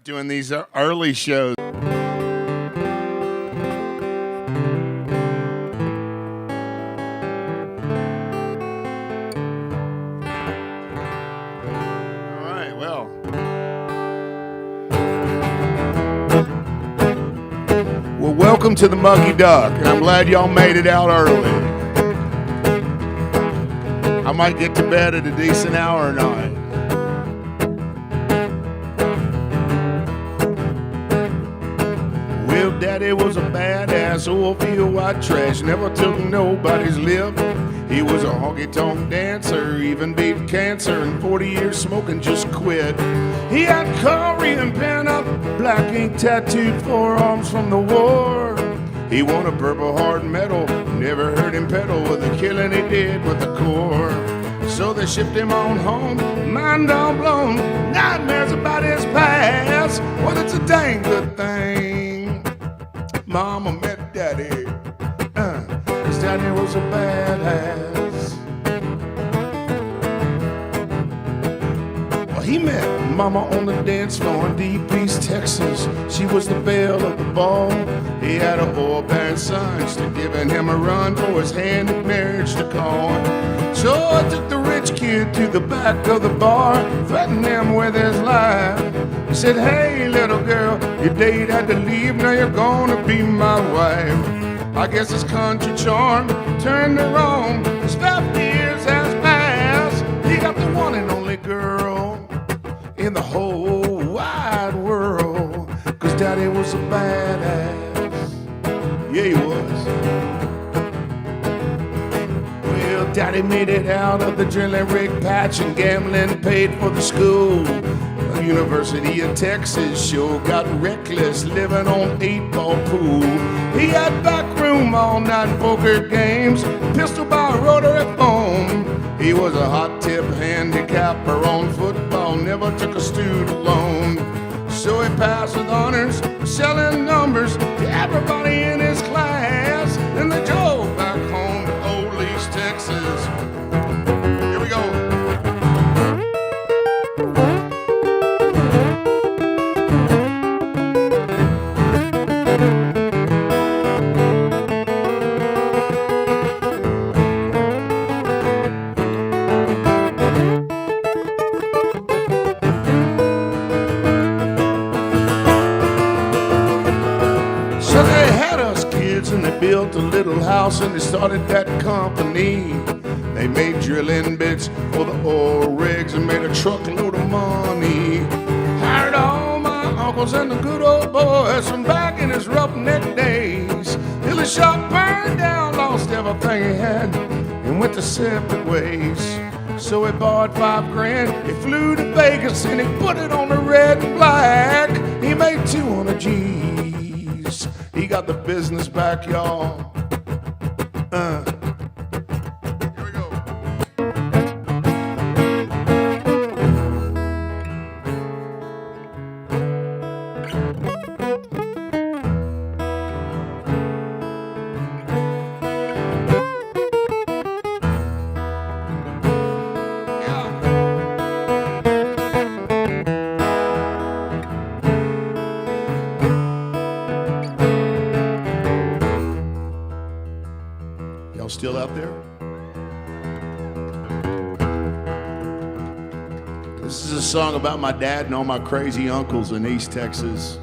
Doing these early shows. All right, well. Well, welcome to the Mucky Duck, and I'm glad y'all made it out early. I might get to bed at a decent hour or not. Daddy was a badass, old field white trash, never took nobody's lip. He was a honky-tonk dancer, even beat cancer, and 40 years smoking just quit. He had Korean pin-up, black ink tattooed forearms from the war. He won a Purple Heart medal, never heard him pedal with the killing he did with the core. So they shipped him on home, mind all blown, nightmares about his past. Well, it's a dang good thing Mama met Daddy, 'cause Daddy was a badass. Well, he met Mama on the dance floor in Deep East, Texas. She was the belle of the ball. He had a oil-band son, still giving him a run for his hand in marriage to call. So I took the rich kid to the back of the bar, threatened him with his life. He said, hey, little girl, your date had to leave, now you're gonna be my wife. I guess his country charm turned her on. His 50 years has passed. He got the one and only girl in the whole wide world, 'cause Daddy was a badass. Yeah, he was. Well, Daddy made it out of the drilling rig patch, and gambling paid for the school. University of Texas sure got reckless, living on 8-ball pool. He had backroom all-night poker games, pistol by rotary phone. He was a hot tip handicapper on football, never took a student loan. So he passed with honors, selling numbers to everybody in his class. Then they drove back home to Old East, Texas. Here we go. So they had us kids, and they built a little house, and they started that company. They made drilling bits for the oil rigs and made a truckload of money. Hired all my uncles and the good old boys from back in his roughneck days, till his shop burned down, lost everything he had, and went to separate ways. So he borrowed $5 grand, he flew to Vegas, and he put it on the red and black. He made 200 G's. He got the business back, y'all. Here we go. Y'all still out there? This is a song about my dad and all my crazy uncles in East Texas.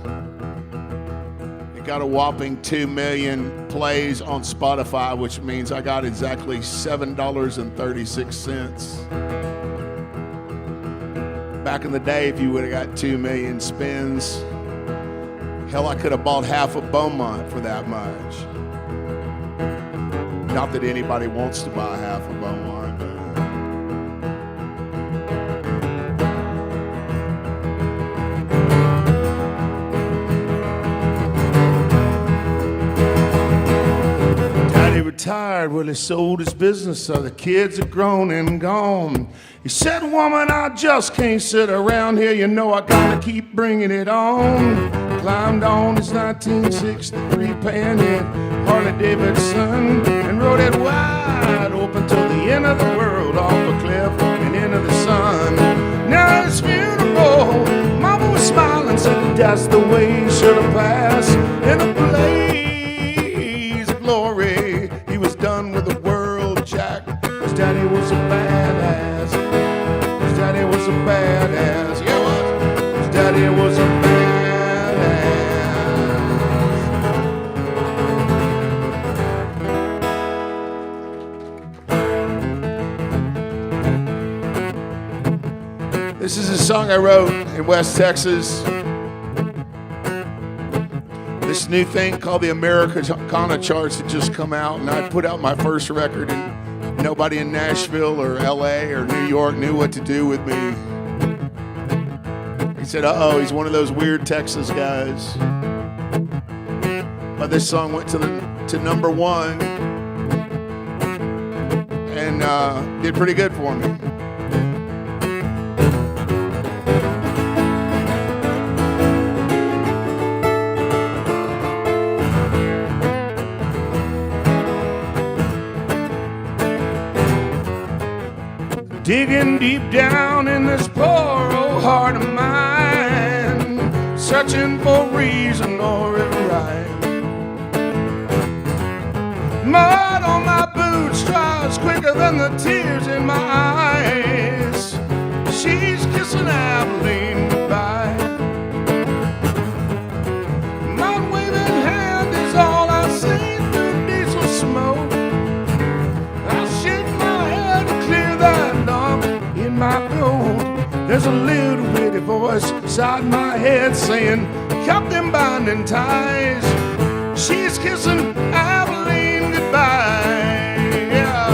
It got a whopping 2 million plays on Spotify, which means I got exactly $7.36. Back in the day, if you would have got 2 million spins, hell, I could have bought half of Beaumont for that much. Not that anybody wants to buy half of Beaumont. Daddy retired, well, he sold his business, so the kids are grown and gone. He said, woman, I just can't sit around here, you know I gotta keep bringing it on. Climbed on his 1963 Panhead Harley Davidson and rode it wide open till the end of the world, off a cliff and into the sun. Now at his funeral, Mama was smiling, said, that's the way he should have passed. In a blaze of glory, he was done with the world, Jack. His daddy was a badass. His daddy was a badass. Yeah, what? His daddy was a badass. This is a song I wrote in West Texas. This new thing called the Americana charts had just come out, and I put out my first record, and nobody in Nashville or LA or New York knew what to do with me. He said, uh-oh, he's one of those weird Texas guys. But this song went to number one and did pretty good for me. Digging deep down in this poor old heart of mine, searching for reason or a rhyme. Mud on my boots dries quicker than the tears in my eyes. She's kissing Abilene goodbye. My waving hand is all I see through diesel smoke. I shake my head to clear that lump in my throat. There's a little bitty voice inside my head saying, cut them binding ties. She's kissing Abilene goodbye. Yeah.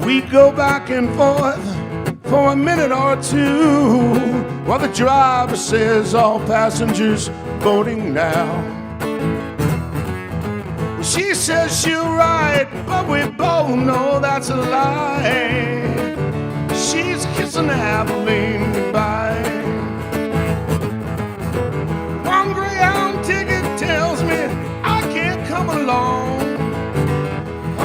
We go back and forth for a minute or two while the driver says all passengers boarding now. She says she'll ride, but we both know that's a lie. She's kissing Abilene goodbye. One Greyhound ticket tells me I can't come along.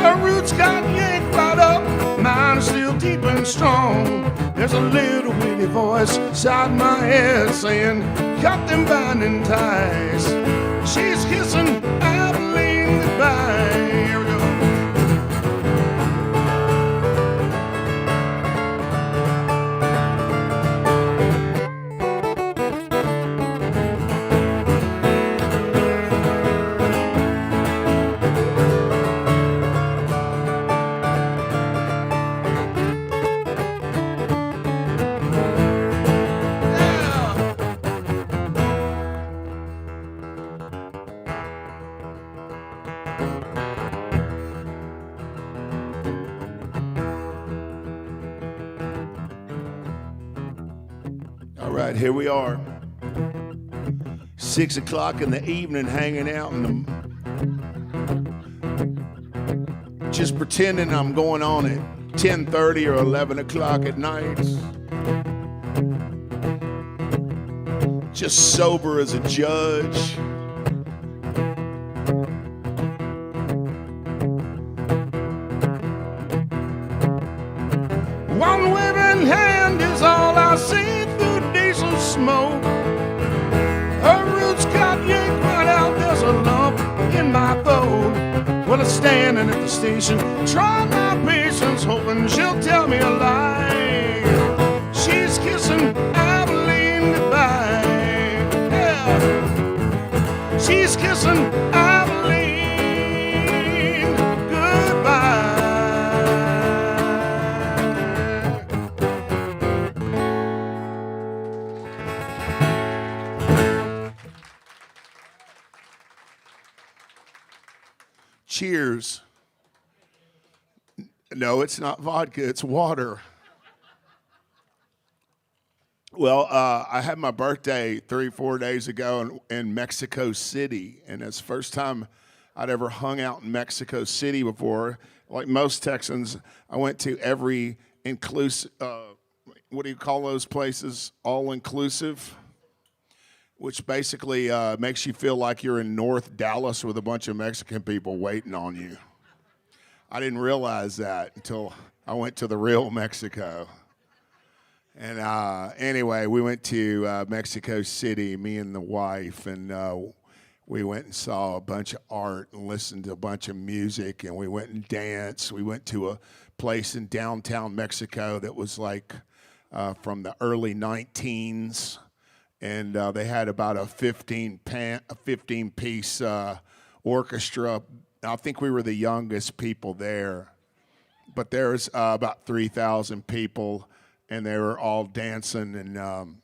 Her roots got yanked right up, mine's still deep and strong. There's a little bitty voice inside my head saying, cut them binding ties. She's kissing Abilene goodbye. Here we go. All right, here we are. 6 o'clock in the evening, hanging out in the... just pretending I'm going on at 10:30 or 11 o'clock at night. Just sober as a judge. One waving hand is all I see through diesel smoke. Her roots got yanked right out, there's a lump in my throat. Well, I'm standing at the station, trying my patience, hoping she'll tell me a lie. She's kissing Abilene goodbye. Yeah. She's kissing Abilene goodbye. Cheers. No, it's not vodka, it's water. Well, I had my birthday 3-4 days ago in Mexico City, and it's the first time I'd ever hung out in Mexico City before. Like most Texans, I went to every inclusive, what do you call those places? All inclusive. which basically makes you feel like you're in North Dallas with a bunch of Mexican people waiting on you. I didn't realize that until I went to the real Mexico. And anyway, we went to Mexico City, me and the wife, and we went and saw a bunch of art and listened to a bunch of music, and we went and danced. We went to a place in downtown Mexico that was like from the early 19s, and they had about a 15-piece orchestra. I think we were the youngest people there, but there's about 3,000 people, and they were all dancing, and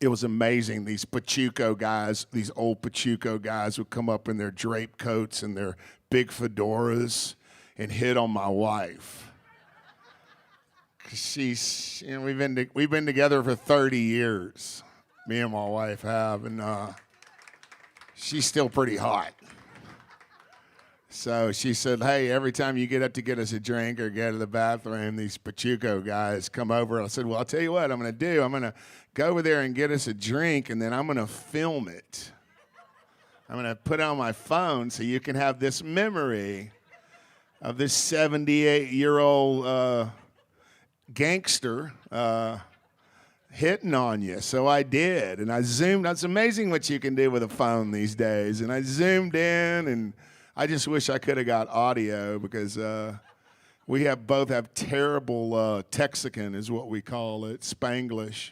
it was amazing. These Pachuco guys, these old Pachuco guys would come up in their draped coats and their big fedoras and hit on my wife. She's, you know, we've been together for 30 years. Me and my wife have, and she's still pretty hot. So she said, hey, every time you get up to get us a drink or go to the bathroom, these Pachuco guys come over. I said, well, I'll tell you what I'm going to do. I'm going to go over there and get us a drink, and then I'm going to film it. I'm going to put it on my phone so you can have this memory of this 78-year-old gangster hitting on you. So I did, and I zoomed. That's amazing what you can do with a phone these days. And I zoomed in, and I just wish I could have got audio because we both have terrible Texican is what we call it, Spanglish,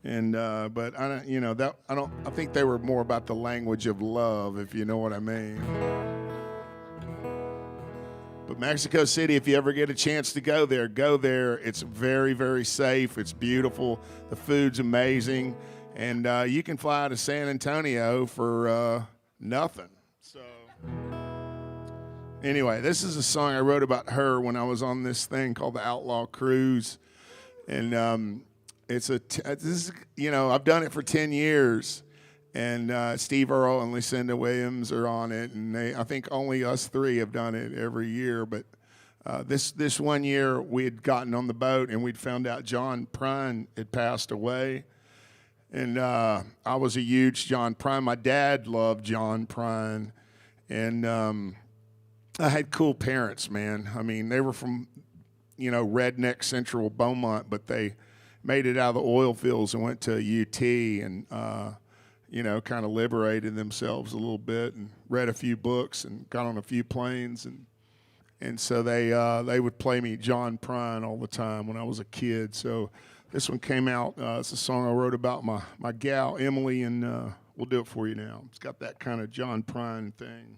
and but I don't, you know, that I think they were more about the language of love, if you know what I mean. But Mexico City, if you ever get a chance to go there, go there. It's very, very safe. It's beautiful. The food's amazing, and you can fly to San Antonio for nothing. So. Anyway, this is a song I wrote about her when I was on this thing called the Outlaw Cruise, and this is, you know, I've done it for 10 years, and Steve Earle and Lucinda Williams are on it, and I think only us three have done it every year. But this one year we had gotten on the boat and we'd found out John Prine had passed away, and I was a huge John Prine. My dad loved John Prine, and I had cool parents, man. I mean, they were from, you know, redneck central Beaumont, but they made it out of the oil fields and went to UT and, you know, kind of liberated themselves a little bit and read a few books and got on a few planes. And so they would play me John Prine all the time when I was a kid. So this one came out. It's a song I wrote about my gal, Emily, and we'll do it for you now. It's got that kind of John Prine thing.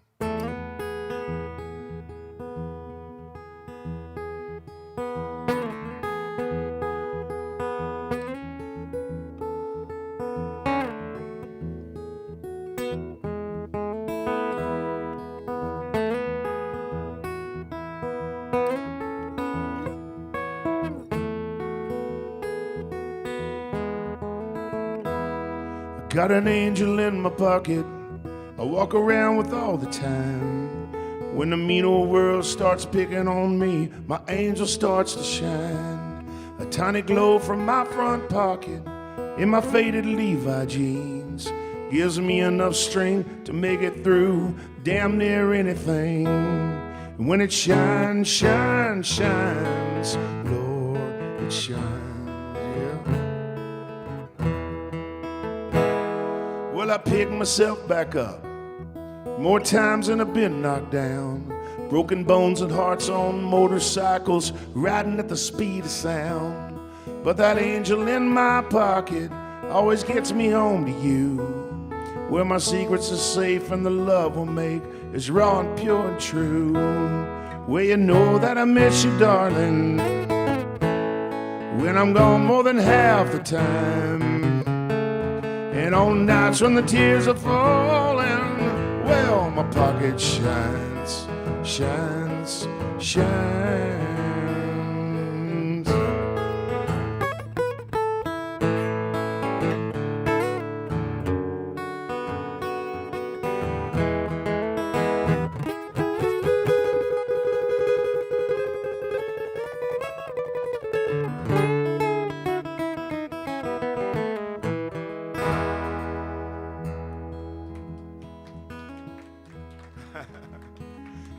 Got an angel in my pocket I walk around with all the time. When the mean old world starts picking on me, my angel starts to shine. A tiny glow from my front pocket in my faded Levi jeans gives me enough strength to make it through damn near anything. And when it shines, shines, shines, Lord, it shines, yeah. Well, I pick myself back up more times than I've been knocked down. Broken bones and hearts on motorcycles, riding at the speed of sound. But that angel in my pocket always gets me home to you, where my secrets are safe and the love we'll make is raw and pure and true. Where you know that I miss you, darling, when I'm gone more than half the time. And on nights when the tears are falling, well, my pocket shines, shines, shines.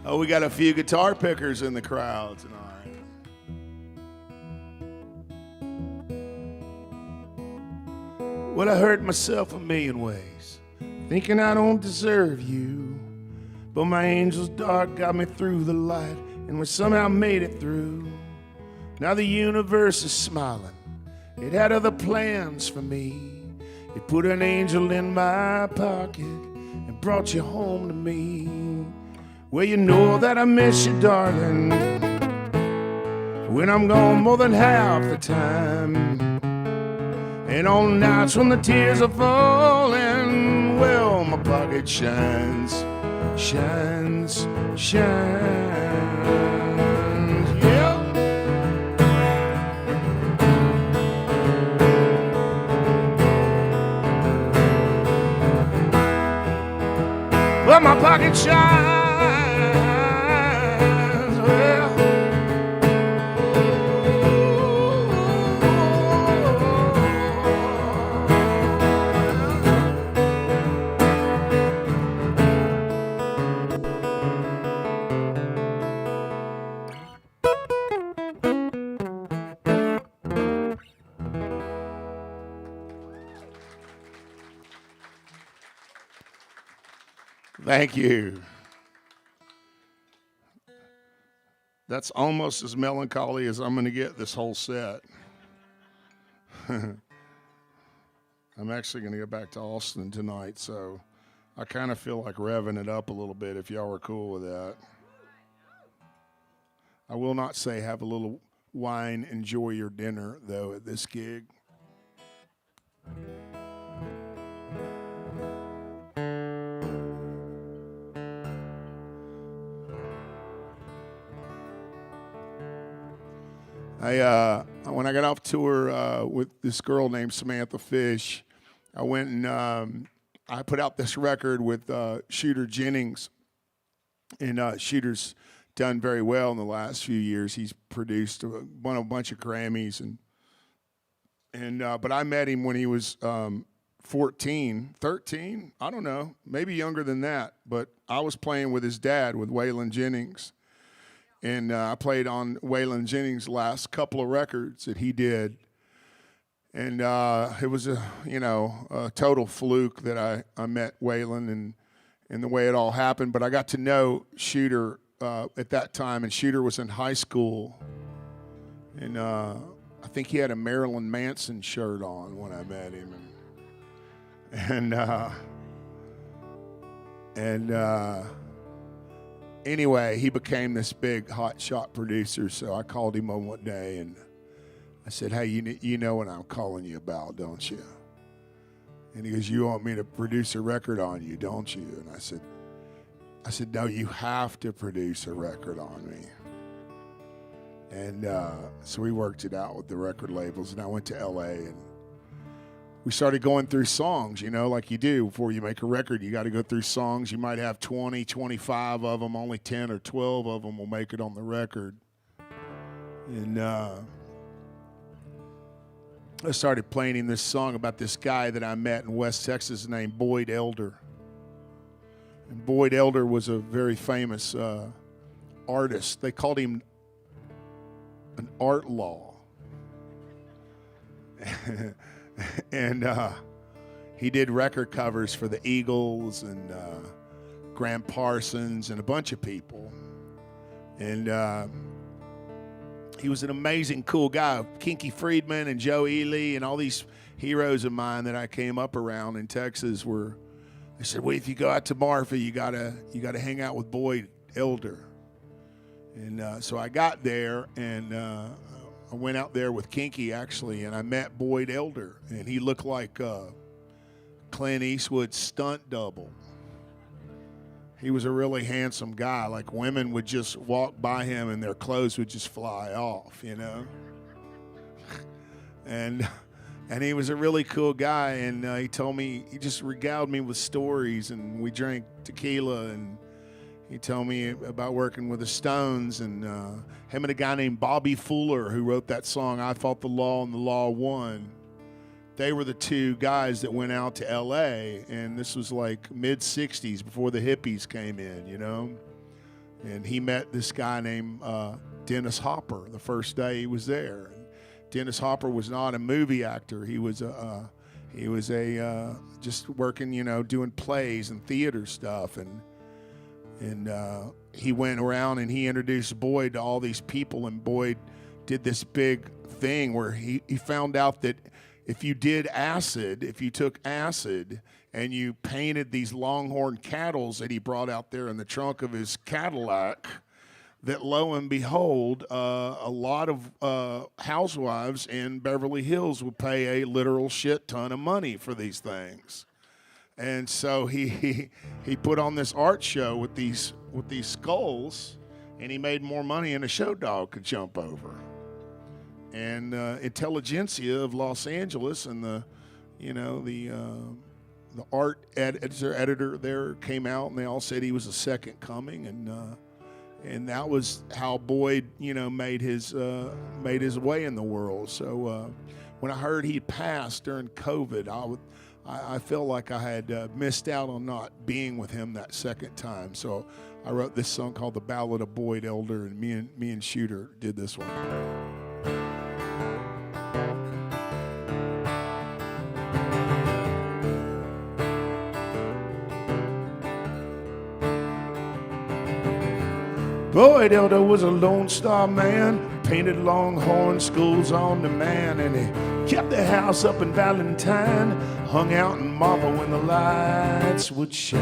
Oh, we got a few guitar pickers in the crowd tonight. Well, I hurt myself a million ways, thinking I don't deserve you. But my angel's dark got me through the light, and we somehow made it through. Now the universe is smiling. It had other plans for me. It put an angel in my pocket and brought you home to me. Well, you know that I miss you, darling, when I'm gone more than half the time. And on nights when the tears are falling, well, my pocket shines, shines, shines, yeah. Well, my pocket shines, well. Thank you. That's almost as melancholy as I'm going to get this whole set. I'm actually going to go back to Austin tonight, so I kind of feel like revving it up a little bit if y'all are cool with that. I will not say have a little wine, enjoy your dinner, though, at this gig. When I got off tour with this girl named Samantha Fish, I went and I put out this record with Shooter Jennings, and Shooter's done very well in the last few years. He's produced won a bunch of Grammys, but I met him when he was 14, 13, I don't know, maybe younger than that. But I was playing with his dad, with Waylon Jennings. And I played on Waylon Jennings' last couple of records that he did. And it was a total fluke that I met Waylon and the way it all happened. But I got to know Shooter at that time, and Shooter was in high school. And I think he had a Marilyn Manson shirt on when I met him. Anyway, he became this big hot shot producer, so I called him on one day, and I said, hey, you know what I'm calling you about, don't you? And he goes, you want me to produce a record on you, don't you? And I said, no, you have to produce a record on me. And so we worked it out with the record labels, and I went to L.A., and we started going through songs, like you do before you make a record. You got to go through songs. You might have 20, 25 of them. Only 10 or 12 of them will make it on the record. And I started playing him this song about this guy that I met in West Texas named Boyd Elder. And Boyd Elder was a very famous artist. They called him an art law. And he did record covers for the Eagles and Graham Parsons and a bunch of people. And he was an amazing, cool guy. Kinky Friedman and Joe Ely and all these heroes of mine that I came up around in Texas they said, well, if you go out to Marfa, you gotta hang out with Boyd Elder. And so I got there, and I went out there with Kinky, actually, and I met Boyd Elder, and he looked like Clint Eastwood's stunt double. He was a really handsome guy. Like, women would just walk by him, and their clothes would just fly off, And he was a really cool guy, and he just regaled me with stories, and we drank tequila, and he told me about working with the Stones, and him and a guy named Bobby Fuller, who wrote that song, I Fought the Law and the Law Won. they were the two guys that went out to L.A., and this was like mid-'60s before the hippies came in, you know? And he met this guy named Dennis Hopper the first day he was there. And Dennis Hopper was not a movie actor. He was just working, you know, doing plays and theater stuff. And he went around and he introduced Boyd to all these people, and Boyd did this big thing where he found out that if you took acid and you painted these longhorn cattles that he brought out there in the trunk of his Cadillac, that lo and behold, a lot of housewives in Beverly Hills would pay a literal shit ton of money for these things. And so he put on this art show with these skulls, and he made more money than a show dog could jump over. And intelligentsia of Los Angeles and the art editor there came out, and they all said he was the second coming, and that was how Boyd, you know, made his way in the world. So when I heard he passed during COVID, I felt like I had missed out on not being with him that second time. So I wrote this song called "The Ballad of Boyd Elder," and me and Shooter did this one. Boyd Elder was a Lone Star man, painted longhorn skulls on the man, and he kept the house up in Valentine, hung out in Marble when the lights would shine.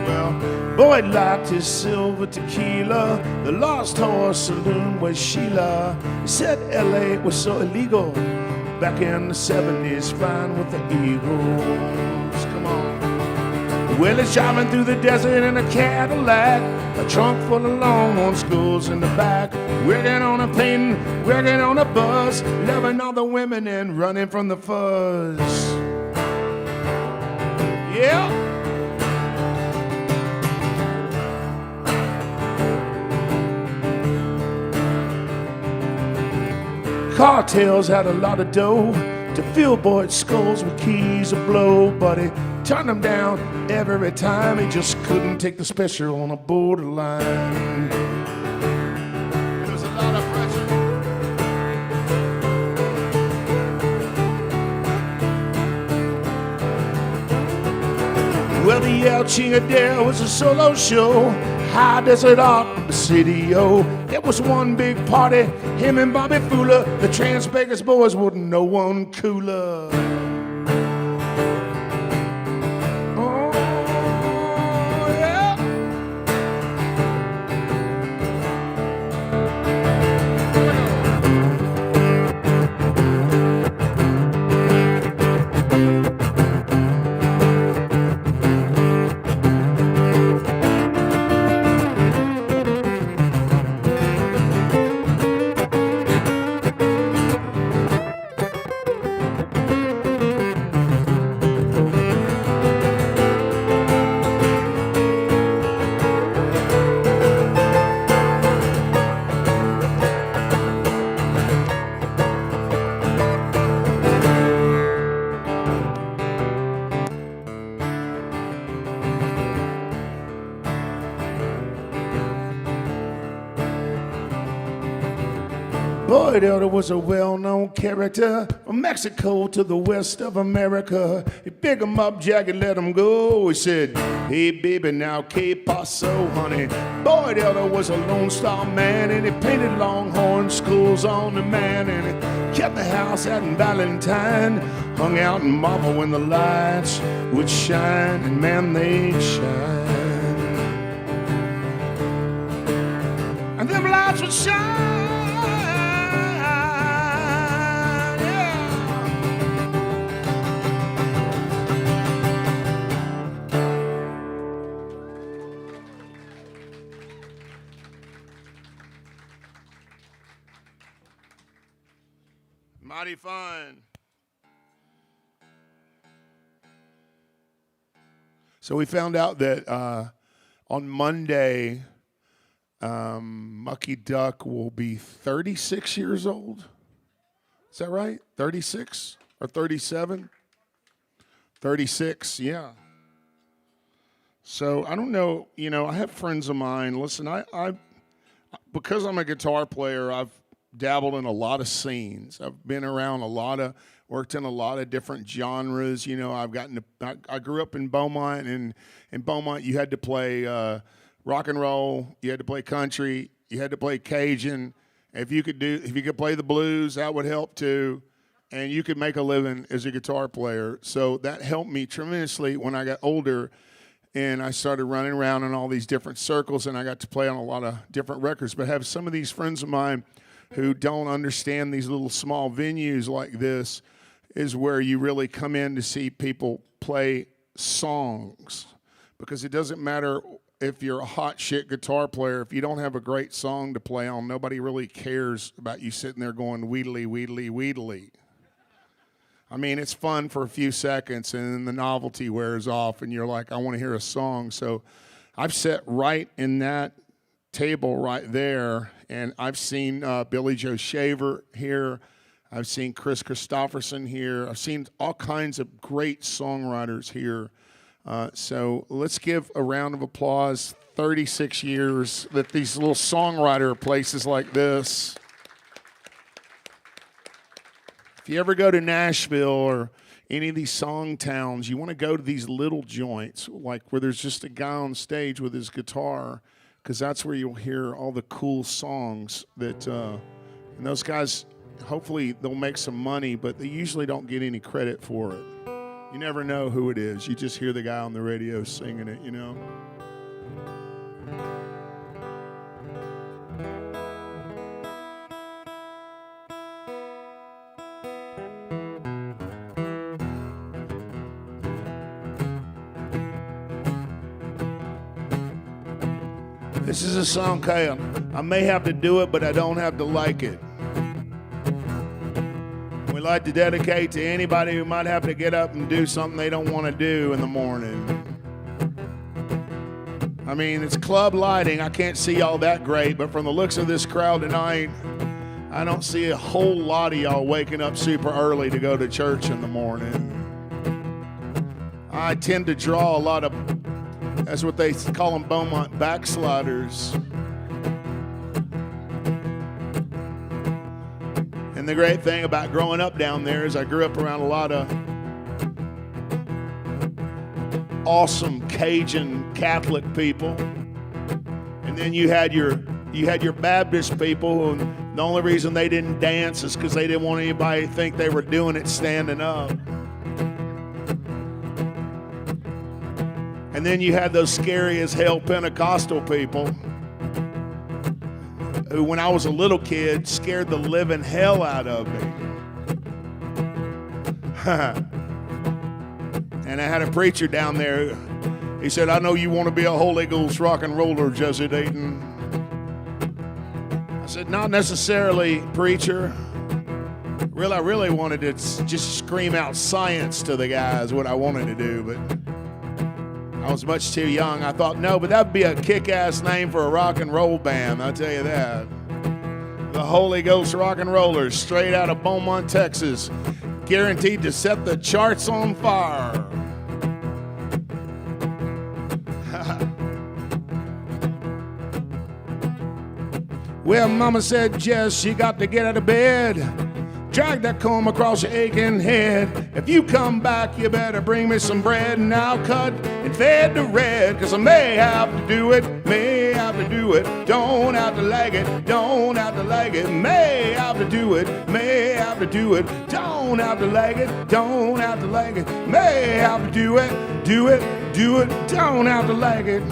Well, Boyd liked his silver tequila, the Lost Horse Saloon was Sheila. He said L.A. was so illegal, back in the 70s, flying with the Eagles. Come on. Well, he's driving through the desert in a Cadillac, a trunk full of longhorn skulls in the back, working on a plane, working on a bus, loving all the women and running from the fuzz. Yeah. Cartels had a lot of dough to fill Boyd's skulls with keys of blow, but he turned them down every time. He just couldn't take the special on a borderline. There was a lot of pressure. Well, the El Chingadera was a solo show, high desert art in the city, oh. It was one big party, him and Bobby Fuller, the Trans Vegas boys, wouldn't know one cooler. Oh, yeah. Boyd Elder was a well-known character from Mexico to the west of America. He picked him up, Jackie let him go. He said, hey baby, now que paso, honey. Boyd Elder was a Lone Star man, and he painted longhorn skulls on the man, and he kept the house out in Valentine, hung out in Marble when the lights would shine, and man, they'd shine. And them lights would shine. Mighty fun. So we found out that on Monday, Mucky Duck will be 36 years old. Is that right? 36 or 37? 36, yeah. So I don't know, I have friends of mine. Listen, I because I'm a guitar player, I've dabbled in a lot of scenes. I've been around worked in a lot of different genres. I grew up in Beaumont, and in Beaumont you had to play rock and roll, you had to play country, you had to play Cajun. If you could play the blues, that would help too. And you could make a living as a guitar player. So that helped me tremendously when I got older and I started running around in all these different circles, and I got to play on a lot of different records. But I have some of these friends of mine who don't understand these little small venues like this is where you really come in to see people play songs. Because it doesn't matter if you're a hot shit guitar player, if you don't have a great song to play on, nobody really cares about you sitting there going wheedly, wheedly, wheedly. I mean, it's fun for a few seconds, and then the novelty wears off, and you're like, I want to hear a song. So I've sat right in that table right there, and I've seen Billy Joe Shaver here. I've seen Chris Christopherson here. I've seen all kinds of great songwriters here. So let's give a round of applause. 36 years that these little songwriter places like this. If you ever go to Nashville or any of these song towns, you want to go to these little joints, like where there's just a guy on stage with his guitar, because that's where you'll hear all the cool songs that, and those guys, hopefully they'll make some money, but they usually don't get any credit for it. You never know who it is. You just hear the guy on the radio singing it, This is a song, I may have to do it, but I don't have to like it. We like to dedicate to anybody who might have to get up and do something they don't want to do in the morning. I mean, it's club lighting. I can't see y'all that great, but from the looks of this crowd tonight, I don't see a whole lot of y'all waking up super early to go to church in the morning. I tend to draw a lot of, that's what they call them, Beaumont backsliders. And the great thing about growing up down there is I grew up around a lot of awesome Cajun Catholic people. And then you had your Baptist people, and the only reason they didn't dance is because they didn't want anybody to think they were doing it standing up. And then you had those scary as hell Pentecostal people who, when I was a little kid, scared the living hell out of me. And I had a preacher down there. He said, I know you want to be a Holy Ghost rock and roller, Jesse Dayton. I said, not necessarily, preacher. I really wanted to just scream out science to the guys, what I wanted to do, but I was much too young. I thought, no, but that'd be a kick-ass name for a rock and roll band, I'll tell you that. The Holy Ghost Rock and Rollers, straight out of Beaumont, Texas, guaranteed to set the charts on fire. Well, Mama said, Jess, you got to get out of bed. Drag that comb across your aching head. If you come back, you better bring me some bread, and I'll cut and fade to red, 'cause I may have to do it, may have to do it, don't have to like it, don't have to like it, may have to do it, may have to do it, don't have to like it, don't have to like it, may have to do it, do it, do it, don't have to like it.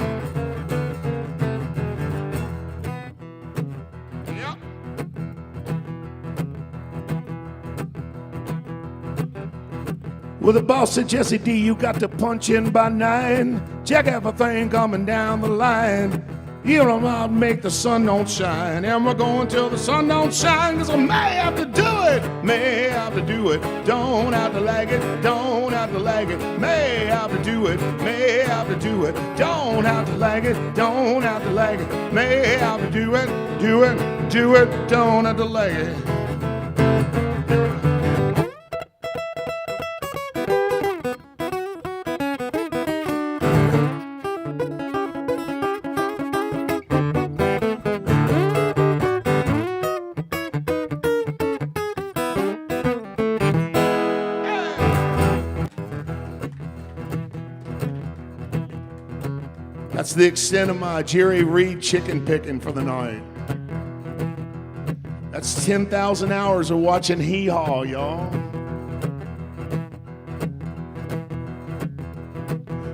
Well, the boss said, Jesse D, you got to punch in by 9. Check everything coming down the line. You know I'll make the sun don't shine. And we're going till the sun don't shine, 'cause I may have to do it, may have to do it, don't have to like it, don't have to like it, may have to do do it, may have to do it, don't have to like it, don't have to like it, may have to do it, do it, don't have to like it. That's the extent of my Jerry Reed chicken picking for the night. That's 10,000 hours of watching Hee Haw, y'all.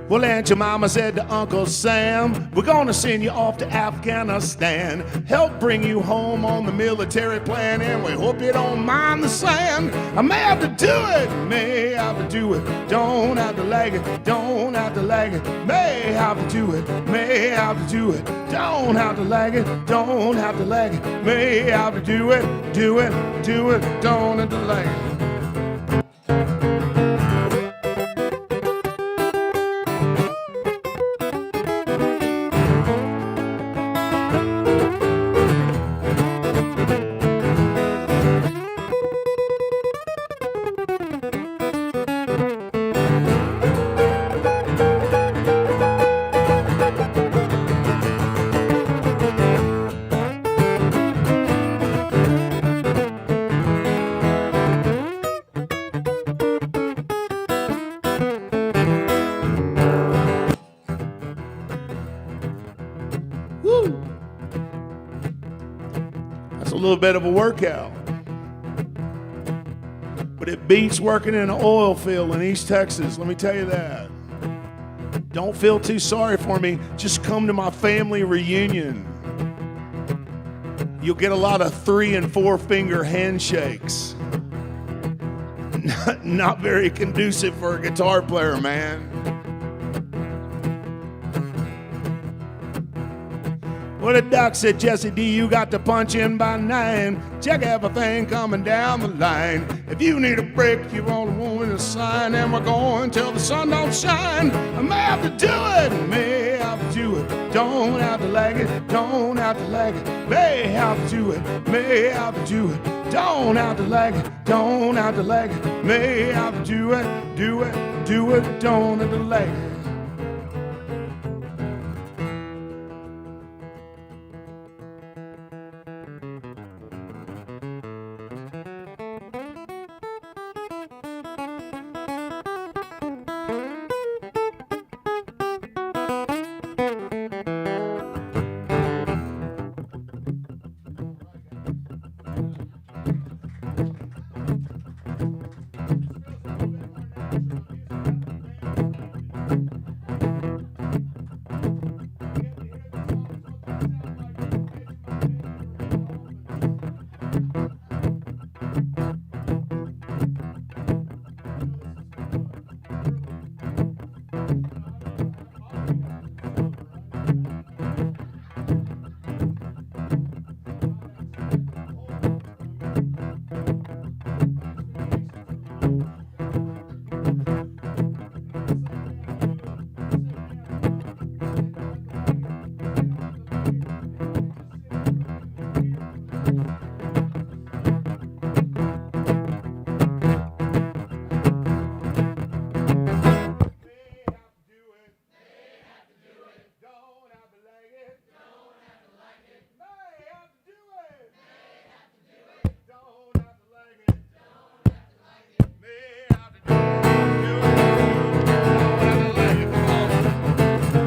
Well, Aunt Jemima said to Uncle Sam, we're gonna send you off to Afghanistan, help bring you home on the military plan, and we hope you don't mind the sand. I may have to do it, may have to do it, don't have to like it, don't have to like it, may have to do it, may have to do it, don't have to like it, don't have to like it, may have to do it, don't have to like it. That's a little bit of a workout. But it beats working in an oil field in East Texas, let me tell you that. Don't feel too sorry for me. Just come to my family reunion. You'll get a lot of 3 and 4 finger handshakes. Not very conducive for a guitar player, man. Well, the doc said, Jesse D, you got to punch in by 9. Check everything coming down the line. If you need a break, you want a woman to sign, and we're going till the sun don't shine. I may have to do it, may have to do it, don't have to like it, don't have to like it, may have to do it, may have to do it, don't have to like it, don't have to like it, may have to do it, don't have to like it.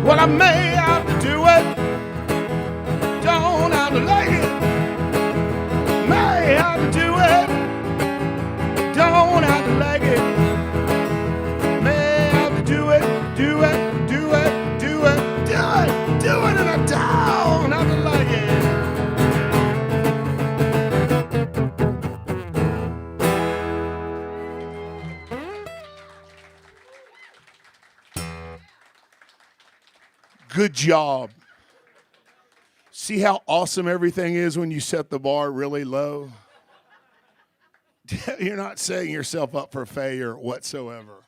Well, I may have to do it, don't have to like it, may have to do it, don't have to like it, may have to do it, do it, and I don't have to like it. Good job. See how awesome everything is when you set the bar really low? You're not setting yourself up for failure whatsoever.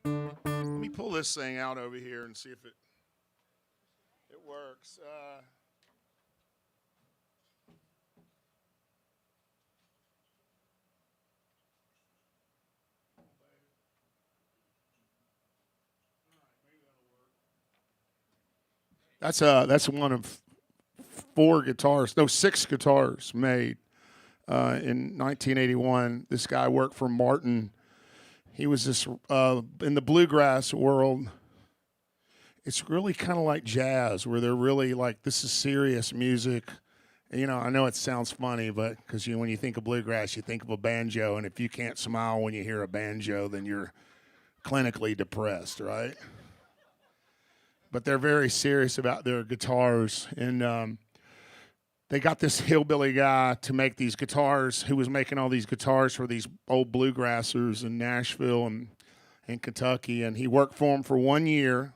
Let me pull this thing out over here and see if it works. That's one of six guitars made in 1981. This guy worked for Martin. He was this in the bluegrass world. It's really kind of like jazz, where they're really like, this is serious music. You know, I know it sounds funny, but because when you think of bluegrass, you think of a banjo, and if you can't smile when you hear a banjo, then you're clinically depressed, right? But they're very serious about their guitars, and they got this hillbilly guy to make these guitars, who was making all these guitars for these old bluegrassers in Nashville and in Kentucky, and he worked for him for 1 year,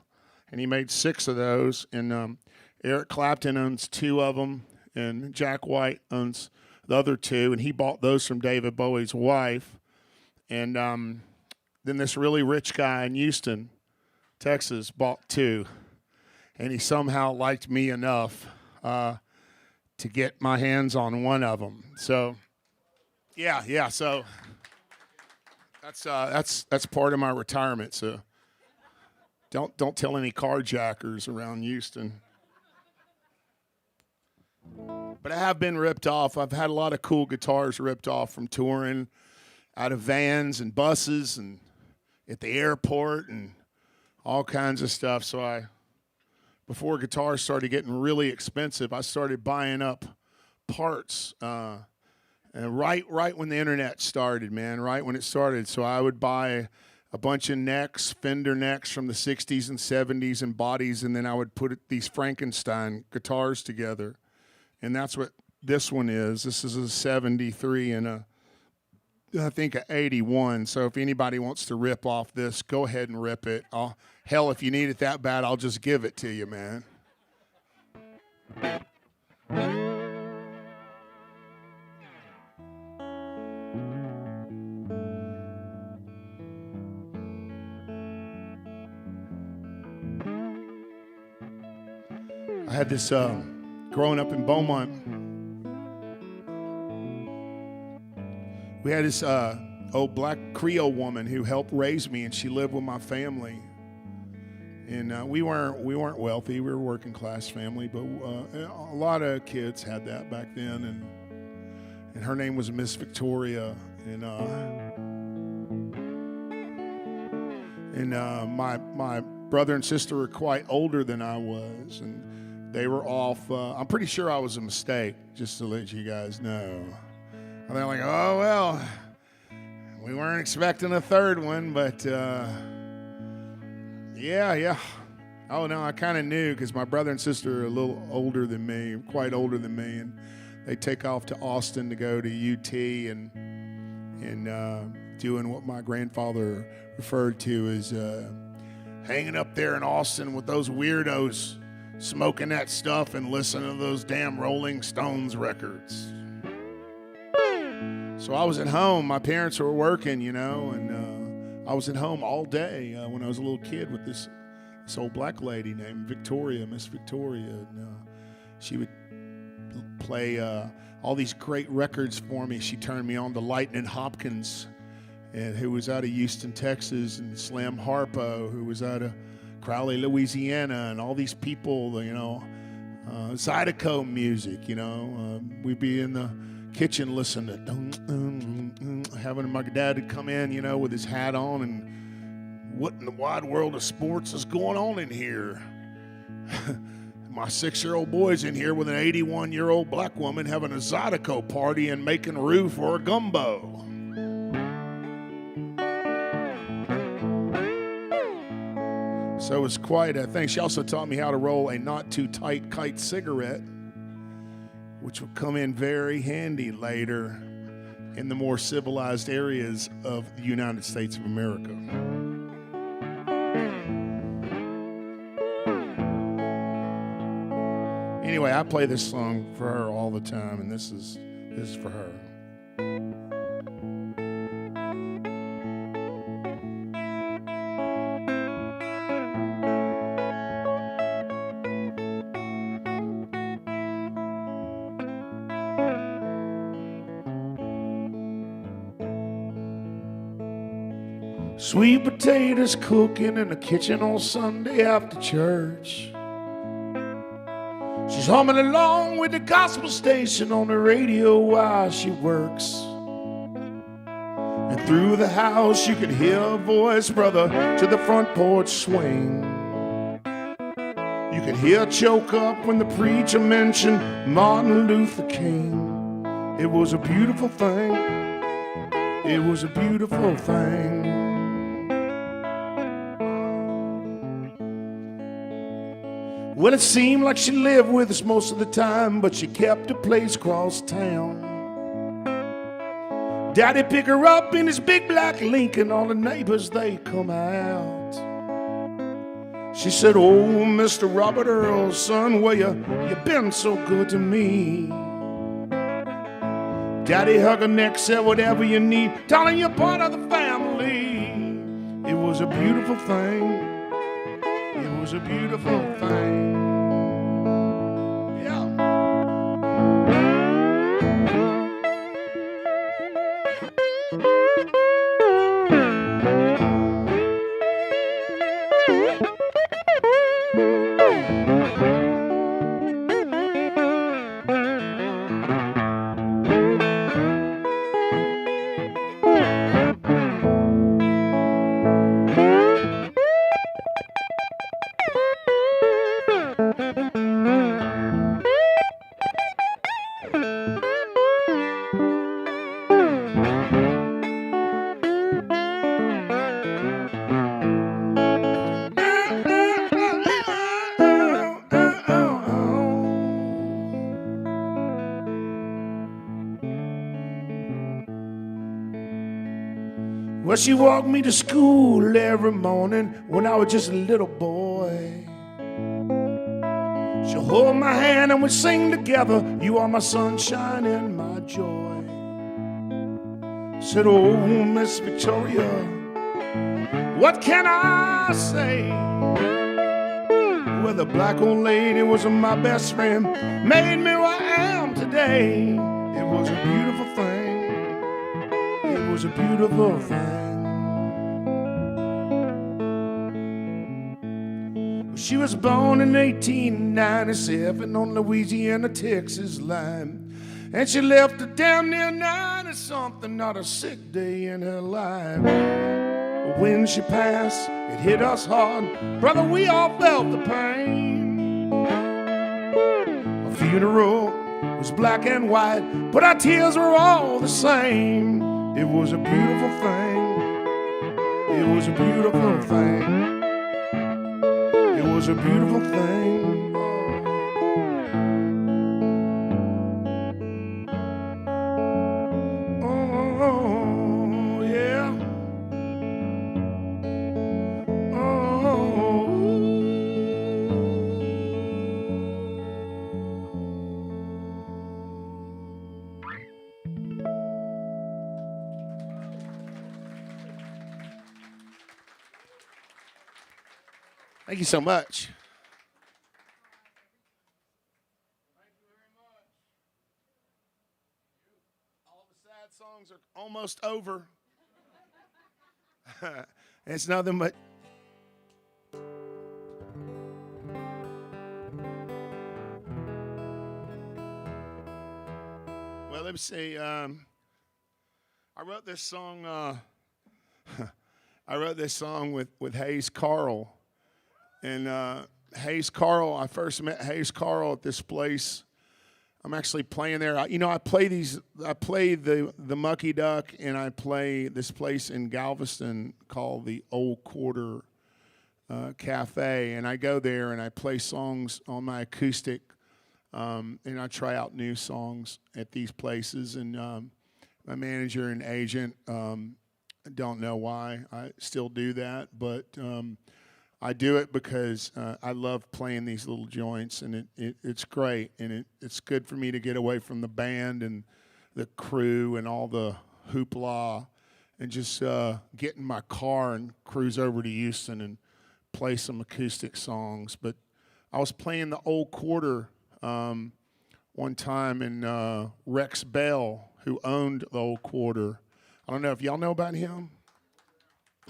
and he made 6 of those, and Eric Clapton owns 2 of them, and Jack White owns the other 2, and he bought those from David Bowie's wife, and then this really rich guy in Houston, Texas, bought 2, and he somehow liked me enough to get my hands on one of them. So, yeah. So that's part of my retirement. So don't tell any carjackers around Houston. But I have been ripped off. I've had a lot of cool guitars ripped off from touring out of vans and buses and at the airport and all kinds of stuff. So before guitars started getting really expensive, I started buying up parts. And right when the internet started, man, right when it started. So I would buy a bunch of necks, Fender necks from the 60s and 70s and bodies, and then I would put these Frankenstein guitars together. And that's what this one is. This is a 73 and I think a 81. So if anybody wants to rip off this, go ahead and rip it. Hell, if you need it that bad, I'll just give it to you, man. I had this growing up in Beaumont. We had this old black Creole woman who helped raise me, and she lived with my family. And we weren't wealthy. We were a working class family, but a lot of kids had that back then. And her name was Miss Victoria. And my brother and sister were quite older than I was, and they were off. I'm pretty sure I was a mistake, just to let you guys know. And they're like, oh, well, we weren't expecting a third one, but yeah. Oh, no, I kind of knew, because my brother and sister are a little older than me, quite older than me, and they take off to Austin to go to UT and doing what my grandfather referred to as hanging up there in Austin with those weirdos, smoking that stuff and listening to those damn Rolling Stones records. So I was at home. My parents were working, and I was at home all day when I was a little kid with this old black lady named Victoria, Miss Victoria. And she would play all these great records for me. She turned me on to Lightning Hopkins, who was out of Houston, Texas, and Slim Harpo, who was out of Crowley, Louisiana, and all these people, Zydeco music, we'd be in the kitchen listening to having my dad come in, with his hat on, and what in the wide world of sports is going on in here? My 6-year-old boy's in here with an 81-year-old black woman having a Zydeco party and making roux for a gumbo. So it was quite a thing. She also taught me how to roll a not too tight kite cigarette, which would come in very handy later in the more civilized areas of the United States of America. Anyway, I play this song for her all the time, and this is for her. Sweet potatoes cooking in the kitchen on Sunday after church. She's humming along with the gospel station on the radio while she works. And through the house you could hear a voice, brother, to the front porch swing. You could hear her choke up when the preacher mentioned Martin Luther King. It was a beautiful thing. It was a beautiful thing. Well, it seemed like she lived with us most of the time, but she kept a place across town. Daddy picked her up in his big black Lincoln, all the neighbors, they come out. She said, oh, Mr. Robert Earl's son, well, you been so good to me. Daddy hugged her neck, said, whatever you need, darling, you're part of the family. It was a beautiful thing. It was a beautiful thing. Yeah. Well, she walked me to school every morning when I was just a little boy. She'll hold my hand and we'd sing together, you are my sunshine and my joy. Said, oh, Miss Victoria, what can I say? Well, the black old lady was my best friend, made me what I am today. It was a beautiful thing. It was a beautiful thing. She was born in 1897 on Louisiana, Texas line. And she left a damn near 90-something, not a sick day in her life. But when she passed, it hit us hard. Brother, we all felt the pain. Her funeral was black and white, but our tears were all the same. It was a beautiful thing. It was a beautiful thing. It was a beautiful thing. Oh, yeah. Oh. Thank you so much. Thank you very much. All the sad songs are almost over. It's nothing but well, let me see. I wrote this song. I wrote this song with Hayes Carl. And Hayes Carl, I first met Hayes Carl at this place. I'm actually playing there. I play the Mucky Duck, and I play this place in Galveston called the Old Quarter Cafe. And I go there and I play songs on my acoustic, and I try out new songs at these places. And my manager and agent don't know why I still do that, but I do it because I love playing these little joints, and it's great, and it's good for me to get away from the band and the crew and all the hoopla, and just get in my car and cruise over to Houston and play some acoustic songs. But I was playing the Old Quarter one time, and Rex Bell, who owned the Old Quarter, I don't know if y'all know about him.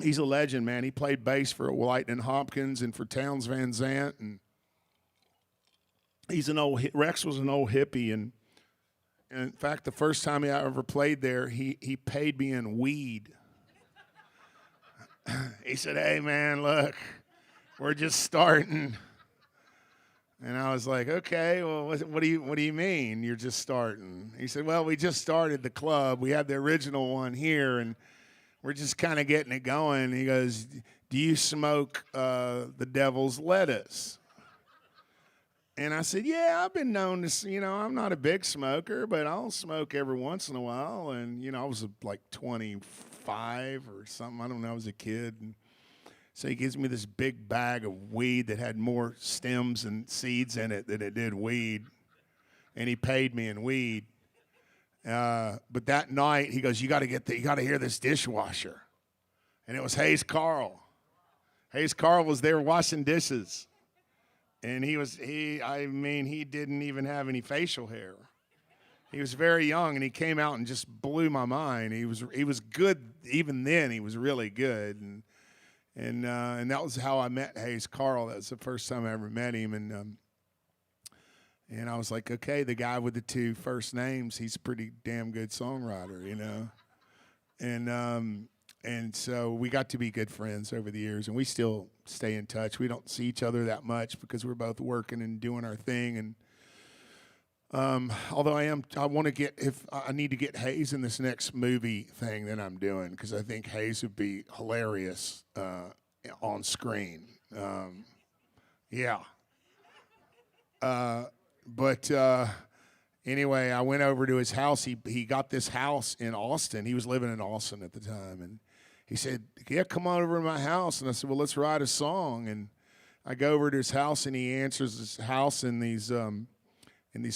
He's a legend, man. He played bass for Lightning Hopkins and for Townes Van Zandt, and Rex was an old hippie, and in fact, the first time I ever played there, he paid me in weed. He said, "Hey, man, look, we're just starting." And I was like, "Okay, well, what do you mean you're just starting?" He said, "Well, we just started the club. We had the original one here, and we're just kind of getting it going." He goes, "Do you smoke the devil's lettuce?" And I said, "Yeah, I've been known to, I'm not a big smoker, but I'll smoke every once in a while." And, I was like 25 or something. I don't know. I was a kid. And so he gives me this big bag of weed that had more stems and seeds in it than it did weed. And he paid me in weed. But that night, he goes, you got to hear this dishwasher. And it was Hayes Carl. Hayes Carl was there washing dishes. And he didn't even have any facial hair. He was very young, and he came out and just blew my mind. He was good even then. He was really good, and that was how I met Hayes Carl. That was the first time I ever met him, and I was like, okay, the guy with the two first names, he's a pretty damn good songwriter, And so we got to be good friends over the years, and we still stay in touch. We don't see each other that much because we're both working and doing our thing. And although I need to get Hayes in this next movie thing that I'm doing, because I think Hayes would be hilarious on screen. Yeah. But anyway, I went over to his house. He got this house in Austin. He was living in Austin at the time, and he said, "Yeah, come on over to my house." And I said, "Well, let's write a song." And I go over to his house, and he answers his house in these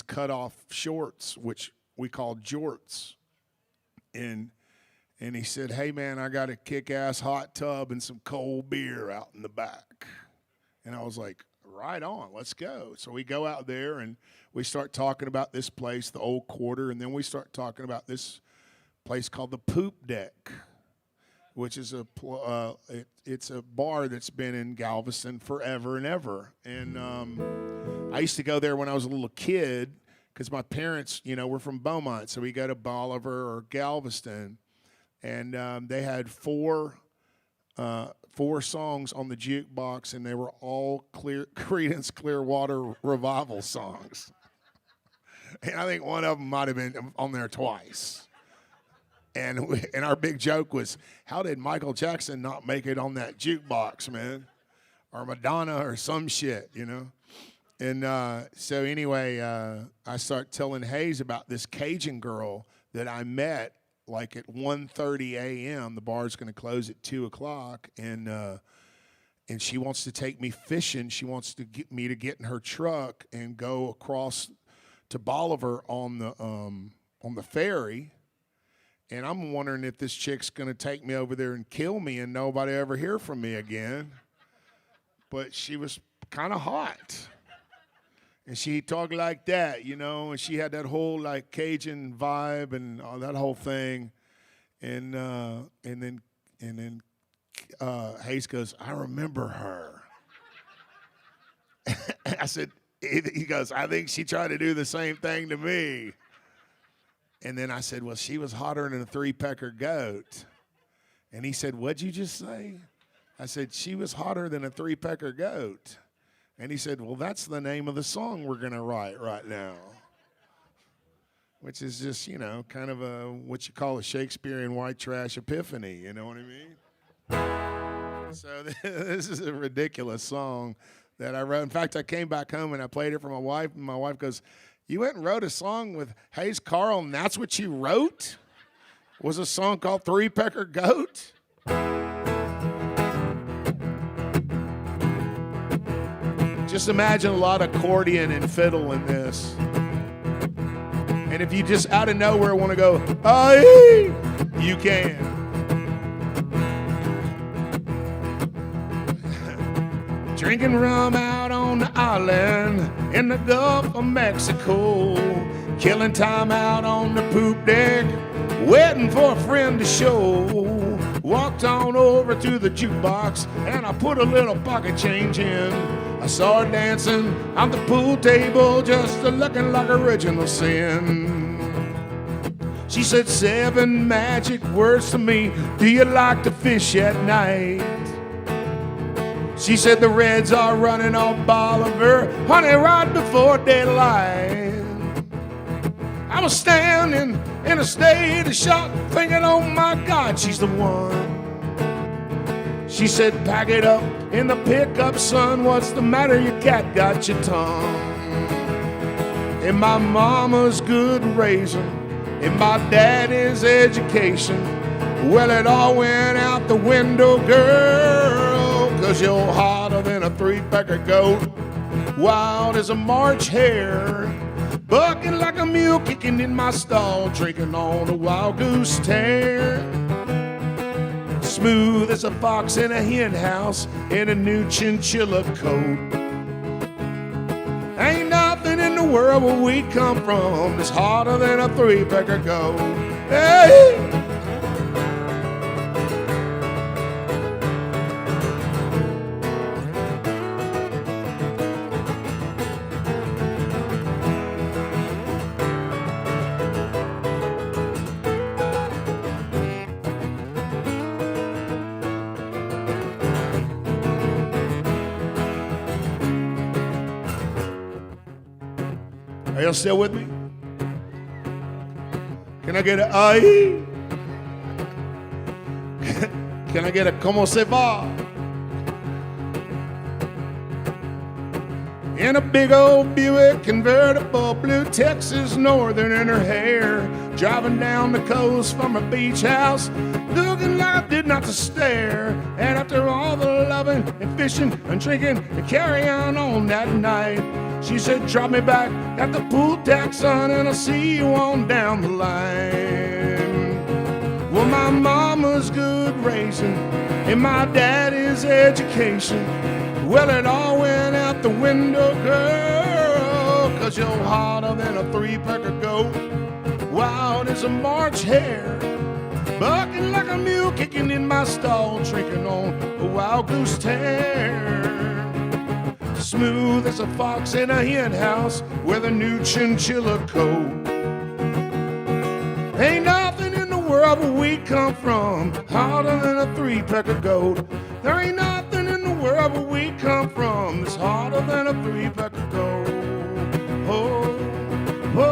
cut-off shorts, which we call jorts. And he said, "Hey, man, I got a kick-ass hot tub and some cold beer out in the back." And I was like, right on, let's go. So we go out there, and we start talking about this place, the Old Quarter, and then we start talking about this place called the Poop Deck, which is it's a bar that's been in Galveston forever and ever. And I used to go there when I was a little kid because my parents, were from Beaumont, so we go to Bolivar or Galveston, and they had four songs on the jukebox, and they were all Creedence Clearwater Revival songs. And I think one of them might have been on there twice. And our big joke was, how did Michael Jackson not make it on that jukebox, man? Or Madonna or some shit, And so anyway, I start telling Hayes about this Cajun girl that I met like at 1:30 a.m. The bar's going to close at 2 o'clock, and she wants to take me fishing. She wants to get me to get in her truck and go across to Bolivar on the ferry. And I'm wondering if this chick's going to take me over there and kill me and nobody ever hear from me again. But she was kind of hot. And she talked like that, and she had that whole like Cajun vibe and all that whole thing. And then Hayes goes, "I remember her." I said, he goes, "I think she tried to do the same thing to me." And then I said, "Well, she was hotter than a three-pecker goat." And he said, "What'd you just say?" I said, "She was hotter than a three-pecker goat." And he said, "Well, that's the name of the song we're going to write right now." Which is just, kind of what you call a Shakespearean white trash epiphany, you know what I mean? So this is a ridiculous song that I wrote. In fact, I came back home and I played it for my wife, and my wife goes, "You went and wrote a song with Hayes Carl, and that's what you wrote? Was a song called Three-Pecker Goat?" Just imagine a lot of accordion and fiddle in this. And if you just out of nowhere want to go, "Aye," you can. Drinking rum out on the island in the Gulf of Mexico. Killing time out on the poop deck, waiting for a friend to show. Walked on over to the jukebox and I put a little pocket change in. I saw her dancing on the pool table, just looking like original sin. She said 7 magic words to me. Do you like to fish at night? She said the Reds are running on Bolivar, honey, right before daylight. I was standing in a state of shock, thinking, oh my God, she's the one. She said, pack it up in the pickup, son. What's the matter? Your cat got your tongue. And my mama's good raising, and my daddy's education, well, it all went out the window, girl, 'cause you're hotter than a 3-pecker goat, wild as a March hare, bucking like a mule, kicking in my stall, drinking on a wild goose tear. Smooth as a fox in a hen house in a new chinchilla coat. Ain't nothing in the world where we come from that's hotter than a 3-pecker goat. Hey! Are y'all still with me? Can I get a aye? Can I get a como se va? In a big old Buick convertible, blue Texas Northern in her hair, driving down the coast from a beach house, looking like I did not to stare. And after all the loving and fishing and drinking and carrying on that night, she said, drop me back at the pool deck, son, and I'll see you on down the line. Well, my mama's good raising and my daddy's education, well, it all went out the window, girl, 'cause you're hotter than a 3-pecker goat, wild as a March hare, bucking like a mule, kicking in my stall, drinking on a wild goose tear. Smooth as a fox in a hen house with a new chinchilla coat. Ain't nothing in the world where we come from hotter than a 3-pecker goat. There ain't nothing in the world where we come from that's hotter than a 3-pecker goat. Oh, oh,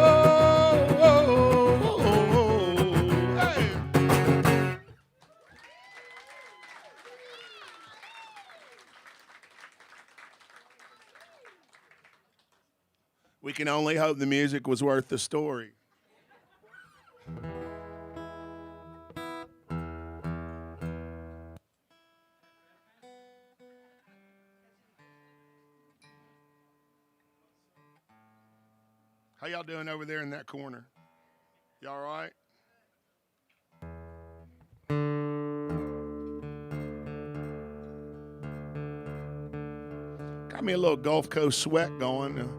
oh, oh, oh, hey. We can only hope the music was worth the story. How y'all doing over there in that corner? Y'all all right? Got me a little Gulf Coast sweat going.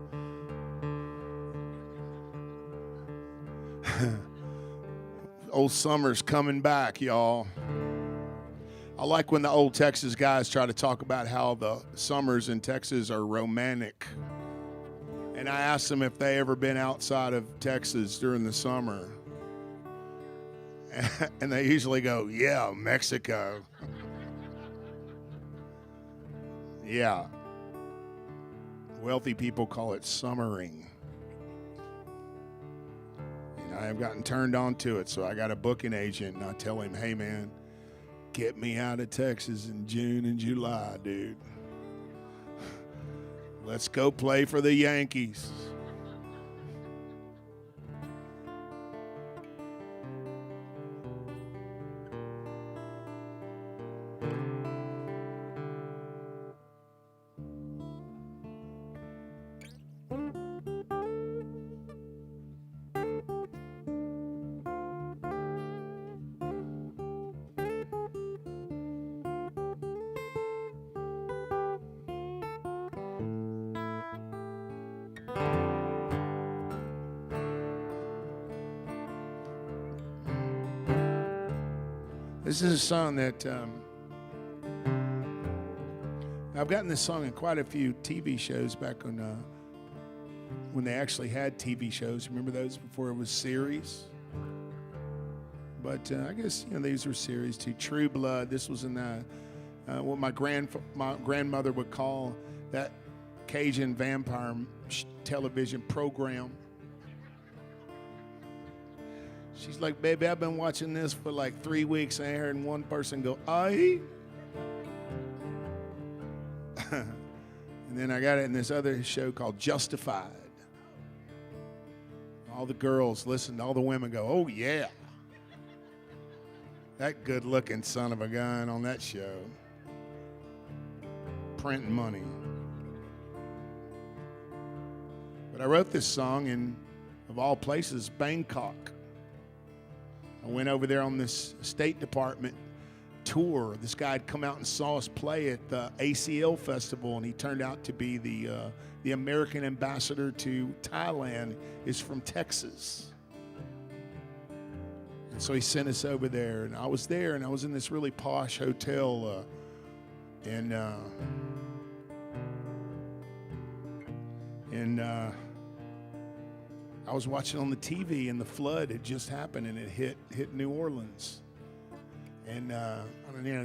Old summer's coming back, y'all. I like when the old Texas guys try to talk about how the summers in Texas are romantic. And I asked them if they ever been outside of Texas during the summer. And they usually go, yeah, Mexico. Yeah. Wealthy people call it summering. And I have gotten turned on to it, so I got a booking agent, and I tell him, hey, man, get me out of Texas in June and July, dude. Let's go play for the Yankees. This is a song that I've gotten this song in quite a few TV shows back when they actually had TV shows. Remember those before it was series? But I guess these were series too. True Blood. This was in what my grandmother would call that Cajun vampire television program. She's like, baby, I've been watching this for like 3 weeks. I ain't heard one person go, aye. And then I got it in this other show called Justified. All the girls listen, all the women go, oh yeah. That good-looking son of a gun on that show. Printing money. But I wrote this song in, of all places, Bangkok. I went over there on this State Department tour. This guy had come out and saw us play at the ACL Festival, and he turned out to be the American ambassador to Thailand. Is from Texas. And so he sent us over there, and I was there, and I was in this really posh hotel, and I was watching on the TV, and the flood had just happened, and it hit New Orleans. And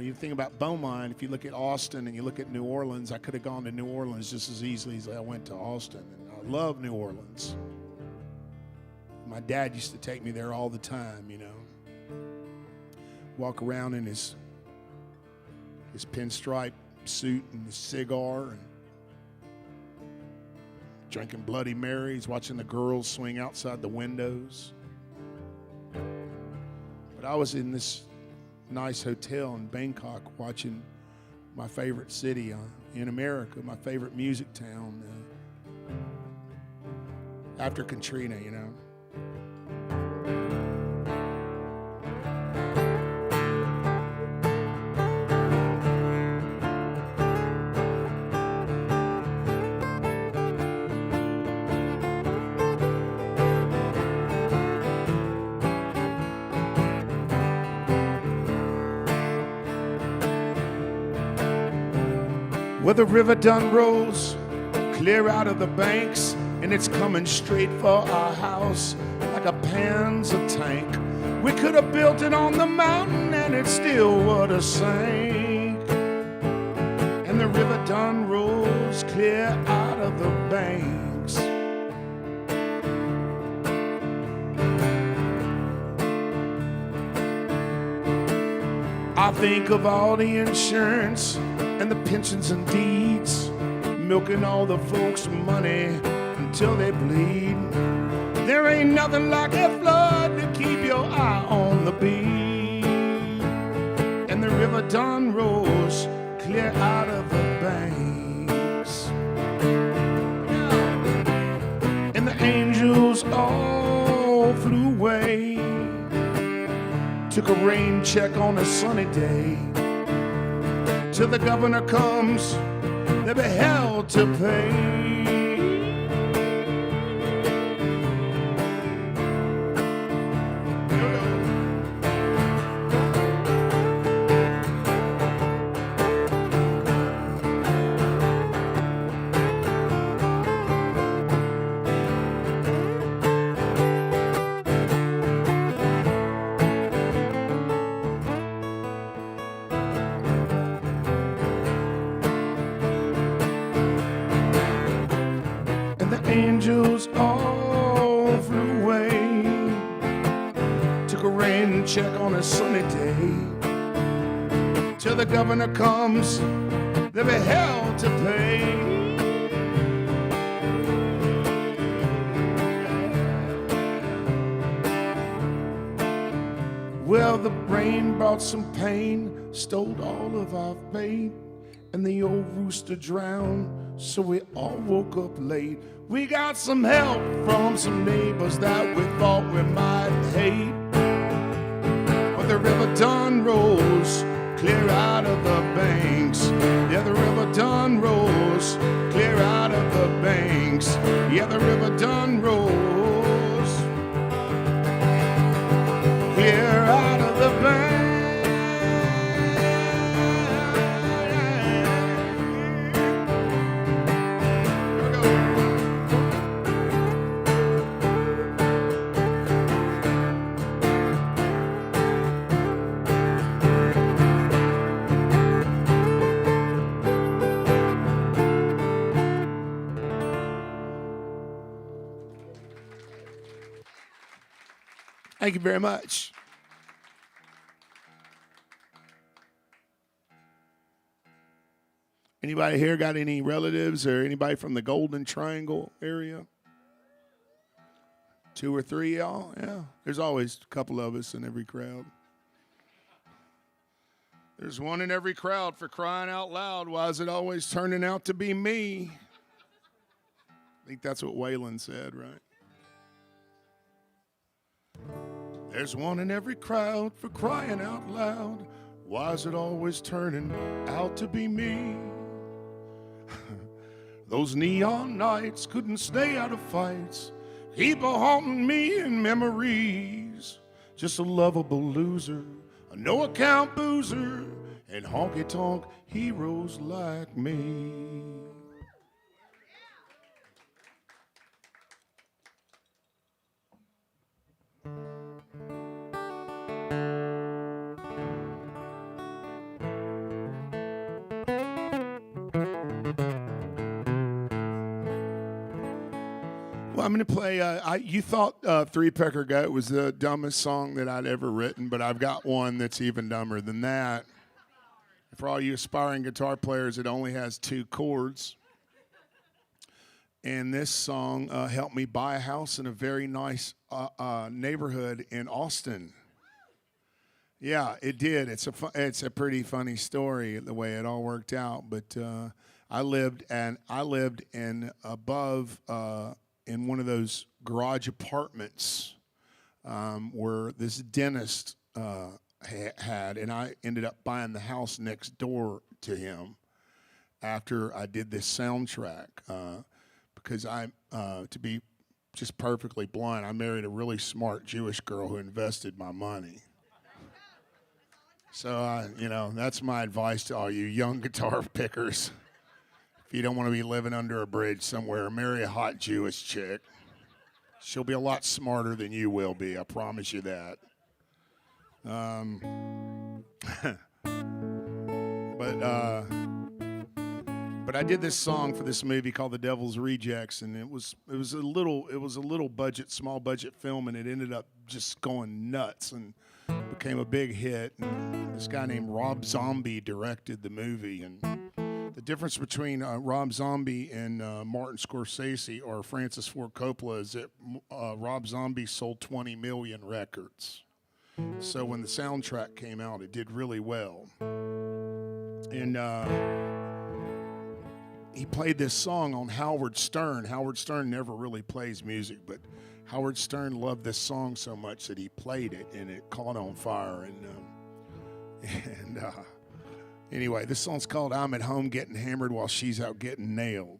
you think about Beaumont. If you look at Austin and you look at New Orleans, I could have gone to New Orleans just as easily as I went to Austin. And I love New Orleans. My dad used to take me there all the time. Walk around in his pinstripe suit and his cigar and drinking Bloody Marys, watching the girls swing outside the windows. But I was in this nice hotel in Bangkok watching my favorite city in America, my favorite music town after Katrina, Well, the river done rose clear out of the banks, and it's coming straight for our house like a Panzer tank. We could have built it on the mountain and it still would have sank. And the river done rose clear out of the banks. I think of all the insurance and the pensions and deeds, milking all the folks' money until they bleed. There ain't nothing like a flood to keep your eye on the beat. And the river done rose clear out of the banks. And the angels all flew away, took a rain check on a sunny day. Till the governor comes, they'll be hell to pay. Angels all flew away, took a rain check on a sunny day. Till the governor comes, there'll be hell to pay. Well, the rain brought some pain, stole all of our bait, and the old rooster drowned, so we all woke up late. We got some help from some neighbors that we thought we might hate. But the river done rose clear out of the banks. Yeah, the river done rose clear out of the banks. Yeah, the river done rose clear out of the banks. Thank you very much. Anybody here got any relatives or anybody from the Golden Triangle area? 2 or 3 y'all? Yeah. There's always a couple of us in every crowd. There's one in every crowd, for crying out loud. Why is it always turning out to be me? I think that's what Waylon said, right? There's one in every crowd, for crying out loud. Why is it always turning out to be me? Those neon nights couldn't stay out of fights. Keep a haunting me in memories. Just a lovable loser, a no-account boozer, and honky-tonk heroes like me. Well, I'm going to play, you thought Three Pecker Goat was the dumbest song that I'd ever written, but I've got one that's even dumber than that. For all you aspiring guitar players, it only has 2 chords. And this song helped me buy a house in a very nice neighborhood in Austin. Yeah, it did. It's a pretty funny story the way it all worked out. But I lived in above in one of those garage apartments where this dentist had, and I ended up buying the house next door to him after I did this soundtrack because to be just perfectly blunt, I married a really smart Jewish girl who invested my money. So, that's my advice to all you young guitar pickers. If you don't want to be living under a bridge somewhere, marry a hot Jewish chick. She'll be a lot smarter than you will be, I promise you that. But I did this song for this movie called The Devil's Rejects, and it was a little budget, small budget film, and it ended up just going nuts and became a big hit. And this guy named Rob Zombie directed the movie, and the difference between Rob Zombie and Martin Scorsese or Francis Ford Coppola is that Rob Zombie sold 20 million records. So when the soundtrack came out, it did really well. And he played this song on Howard Stern. Howard Stern never really plays music, but Howard Stern loved this song so much that he played it, and it caught on fire. And anyway, this song's called I'm at Home Getting Hammered While She's Out Getting Nailed.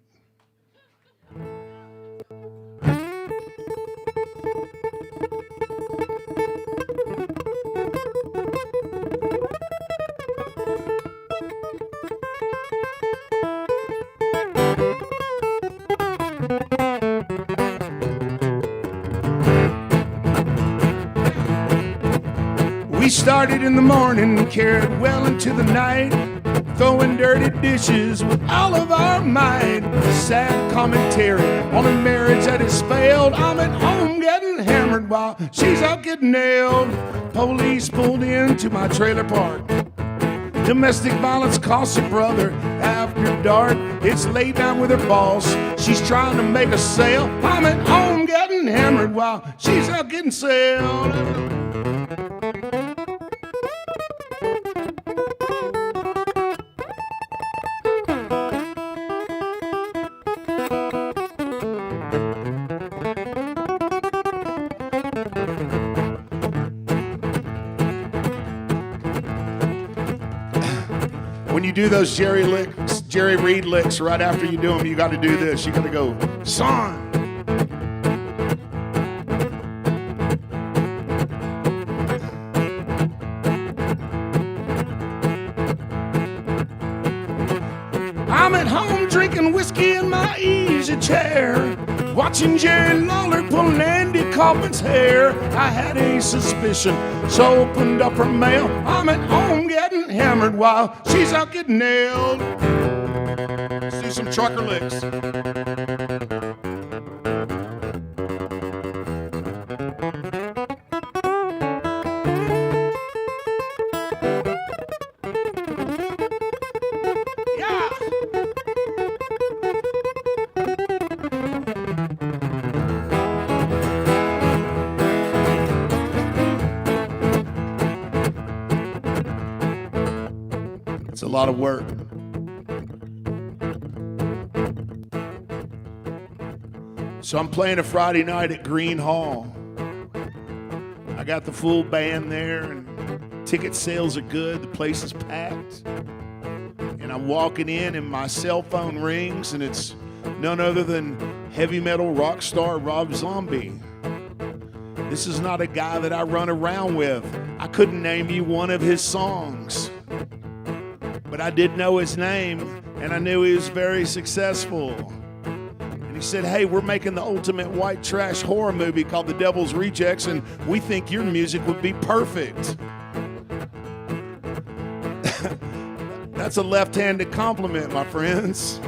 We started in the morning and carried well into the night, throwing dirty dishes with all of our might. Sad commentary on a marriage that has failed. I'm at home getting hammered while she's out getting nailed. Police pulled into my trailer park. Domestic violence costs a brother after dark. It's laid down with her boss. She's trying to make a sale. I'm at home getting hammered while she's out getting sailed. When you do those Jerry Reed licks, right after you do them, you got to do this. You got to go, son. I'm at home drinking whiskey in my easy chair, watching Jerry Lawler pulling Andy Kaufman's hair. I had a suspicion, so opened up her mail. I'm at home getting hammered while she's out getting nailed. Let's do some trucker licks. It's a lot of work. So I'm playing a Friday night at Green Hall. I got the full band there, and ticket sales are good. The place is packed. And I'm walking in, and my cell phone rings, and it's none other than heavy metal rock star Rob Zombie. This is not a guy that I run around with. I couldn't name you one of his songs. But I did know his name, and I knew he was very successful. And he said, hey, we're making the ultimate white trash horror movie called The Devil's Rejects, and we think your music would be perfect. That's a left-handed compliment, my friends.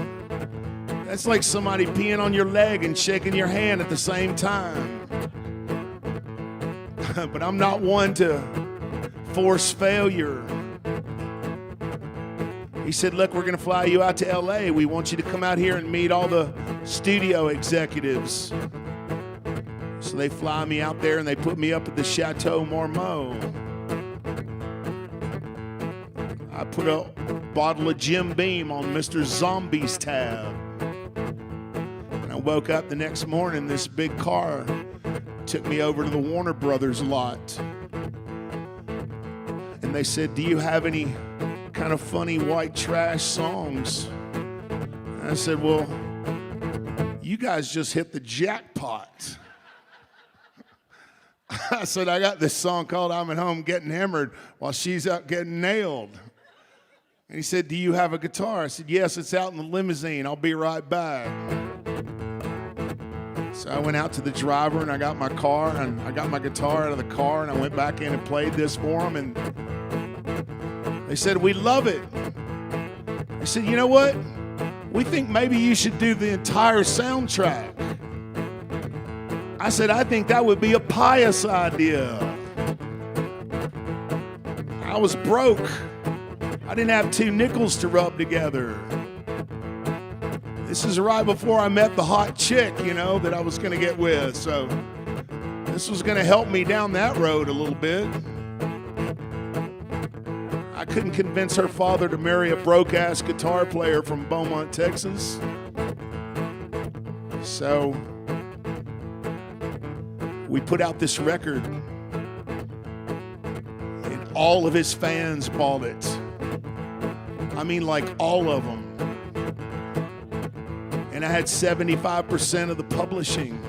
That's like somebody peeing on your leg and shaking your hand at the same time. But I'm not one to force failure. He said, look, we're going to fly you out to L.A. We want you to come out here and meet all the studio executives. So they fly me out there and they put me up at the Chateau Marmot. I put a bottle of Jim Beam on Mr. Zombie's tab. And I woke up the next morning, this big car took me over to the Warner Brothers lot. And they said, do you have any kind of funny white trash songs? And I said, well, you guys just hit the jackpot. I said, I got this song called I'm at Home Getting Hammered while she's out getting nailed. And he said, do you have a guitar? I said, yes, it's out in the limousine. I'll be right back. So I went out to the driver and I got my car and I got my guitar out of the car and I went back in and played this for them, and they said, we love it. I said, you know what? We think maybe you should do the entire soundtrack. I said, I think that would be a pious idea. I was broke. I didn't have 2 nickels to rub together. This is right before I met the hot chick, you know, that I was going to get with. So this was going to help me down that road a little bit. I couldn't convince her father to marry a broke-ass guitar player from Beaumont, Texas. So we put out this record, and all of his fans bought it. I mean, like all of them. And I had 75% of the publishing.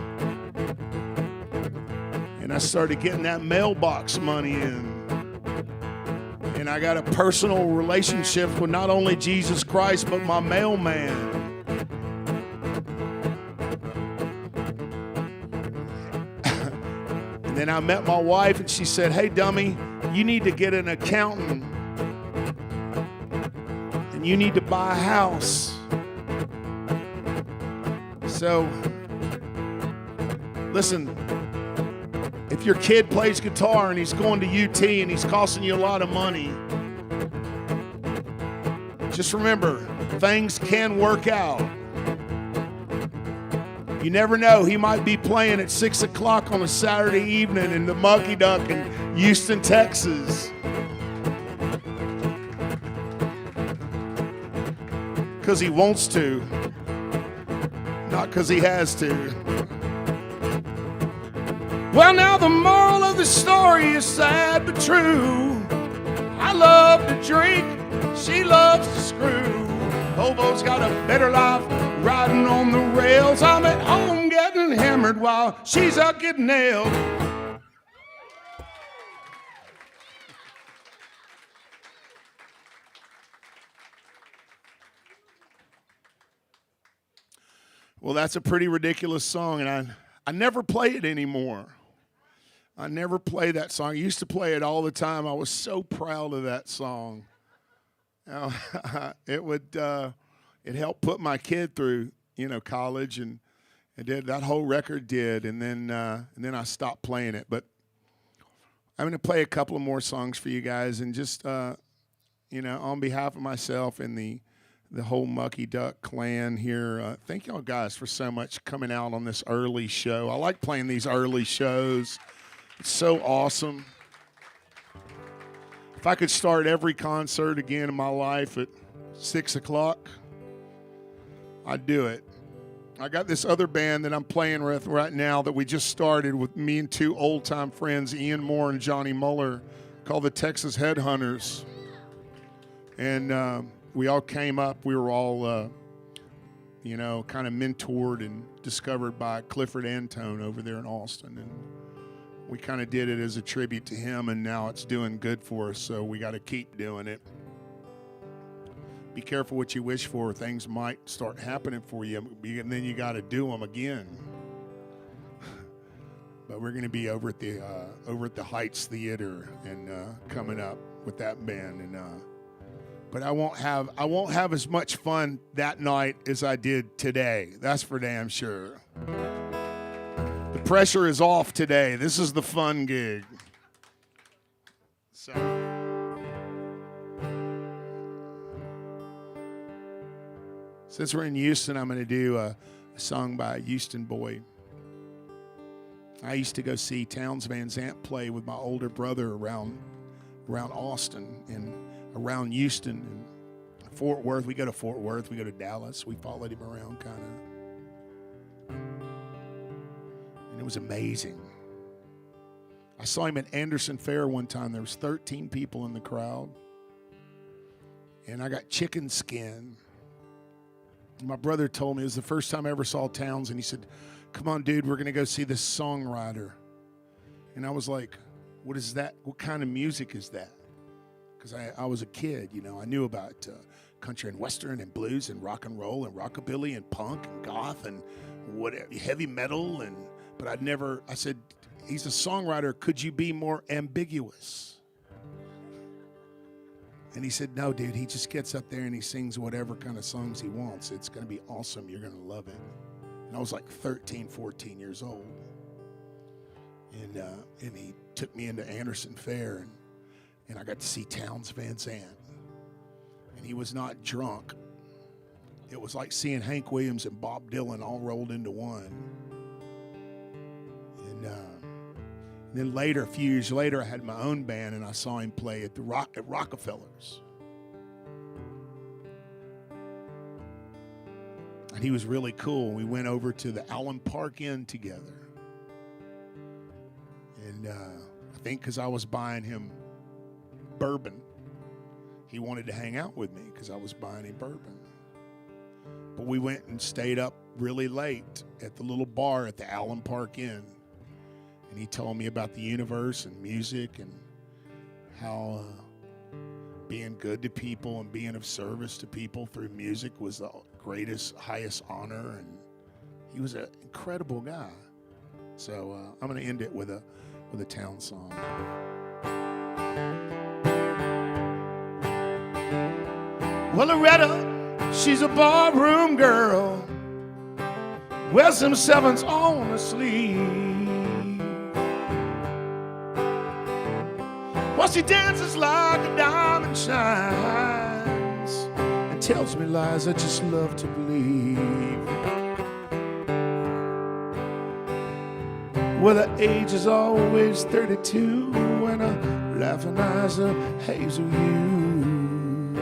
And I started getting that mailbox money in. And I got a personal relationship with not only Jesus Christ, but my mailman. And then I met my wife, and she said, hey, dummy, you need to get an accountant. And you need to buy a house. So, listen, if your kid plays guitar and he's going to UT and he's costing you a lot of money, just remember, things can work out. You never know, he might be playing at 6 o'clock on a Saturday evening in the Mucky Duck in Houston, Texas. Because he wants to. Not because he has to. Well, now the moral of the story is sad but true. I love to drink, she loves to screw. Hobo's got a better life riding on the rails. I'm at home getting hammered while she's out getting nailed. Well, that's a pretty ridiculous song, and I never play it anymore. I never play that song. I used to play it all the time. I was so proud of that song. It helped put my kid through, college, and it did. That whole record did, and then I stopped playing it. But I'm going to play a couple of more songs for you guys, and just on behalf of myself and the whole Mucky Duck clan here. Thank y'all guys for so much coming out on this early show. I like playing these early shows. It's so awesome. If I could start every concert again in my life at 6 o'clock, I'd do it. I got this other band that I'm playing with right now that we just started with me and two old-time friends, Ian Moore and Johnny Muller, called the Texas Headhunters. And we all came up. We were all, kind of mentored and discovered by Clifford Antone over there in Austin. And we kind of did it as a tribute to him, and now it's doing good for us, so we got to keep doing it. Be careful what you wish for. Things might start happening for you, and then you got to do them again. But we're going to be over at the Heights Theater and coming up with that band, and but I won't have as much fun that night as I did today. That's for damn sure. The pressure is off today. This is the fun gig. So, since we're in Houston, I'm going to do a song by a Houston boy. I used to go see Townes Van Zandt play with my older brother around Austin and around Houston and Fort Worth. We go to Fort Worth. We go to Dallas. We followed him around kind of. And it was amazing. I saw him at Anderson Fair one time. There was 13 people in the crowd. And I got chicken skin. My brother told me it was the first time I ever saw Townes, and he said, "Come on, dude, we're going to go see this songwriter." And I was like, "What is that? What kind of music is that?" Because I was a kid, I knew about country and western and blues and rock and roll and rockabilly and punk and goth and whatever, heavy metal, but I said, "He's a songwriter. Could you be more ambiguous?" And he said, "No, dude, he just gets up there and he sings whatever kind of songs he wants. It's going to be awesome. You're going to love it." And I was like 13, 14 years old. And he took me into Anderson Fair, and I got to see Townes Van Zandt. And he was not drunk. It was like seeing Hank Williams and Bob Dylan all rolled into one. And then later, a few years later, I had my own band, and I saw him play at Rockefellers. And he was really cool. We went over to the Allen Park Inn together. And I think because I was buying him bourbon, he wanted to hang out with me because I was buying him bourbon. But we went and stayed up really late at the little bar at the Allen Park Inn. And he told me about the universe and music and how being good to people and being of service to people through music was the greatest, highest honor. And he was an incredible guy. So I'm going to end it with a Townes song. Well, Loretta, she's a barroom girl, wears some sevens on her sleeve. Well, she dances like a diamond shines and tells me lies I just love to believe. Well, her age is always 32 and her laughing eyes are hazel hue.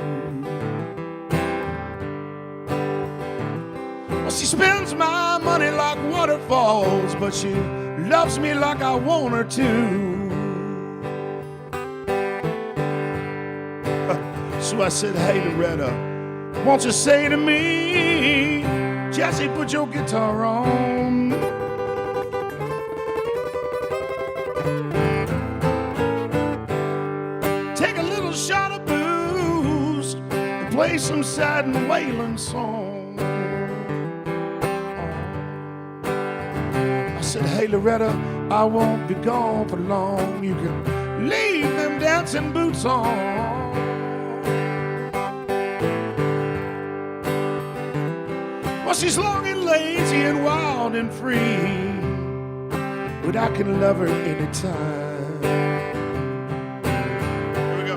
Well, she spends my money like waterfalls, but she loves me like I want her to. So I said, "Hey, Loretta, won't you say to me, Jesse, put your guitar on. Take a little shot of booze and play some sad and wailing song." I said, "Hey, Loretta, I won't be gone for long. You can leave them dancing boots on." Well, she's long and lazy and wild and free, but I can love her anytime. Here we go.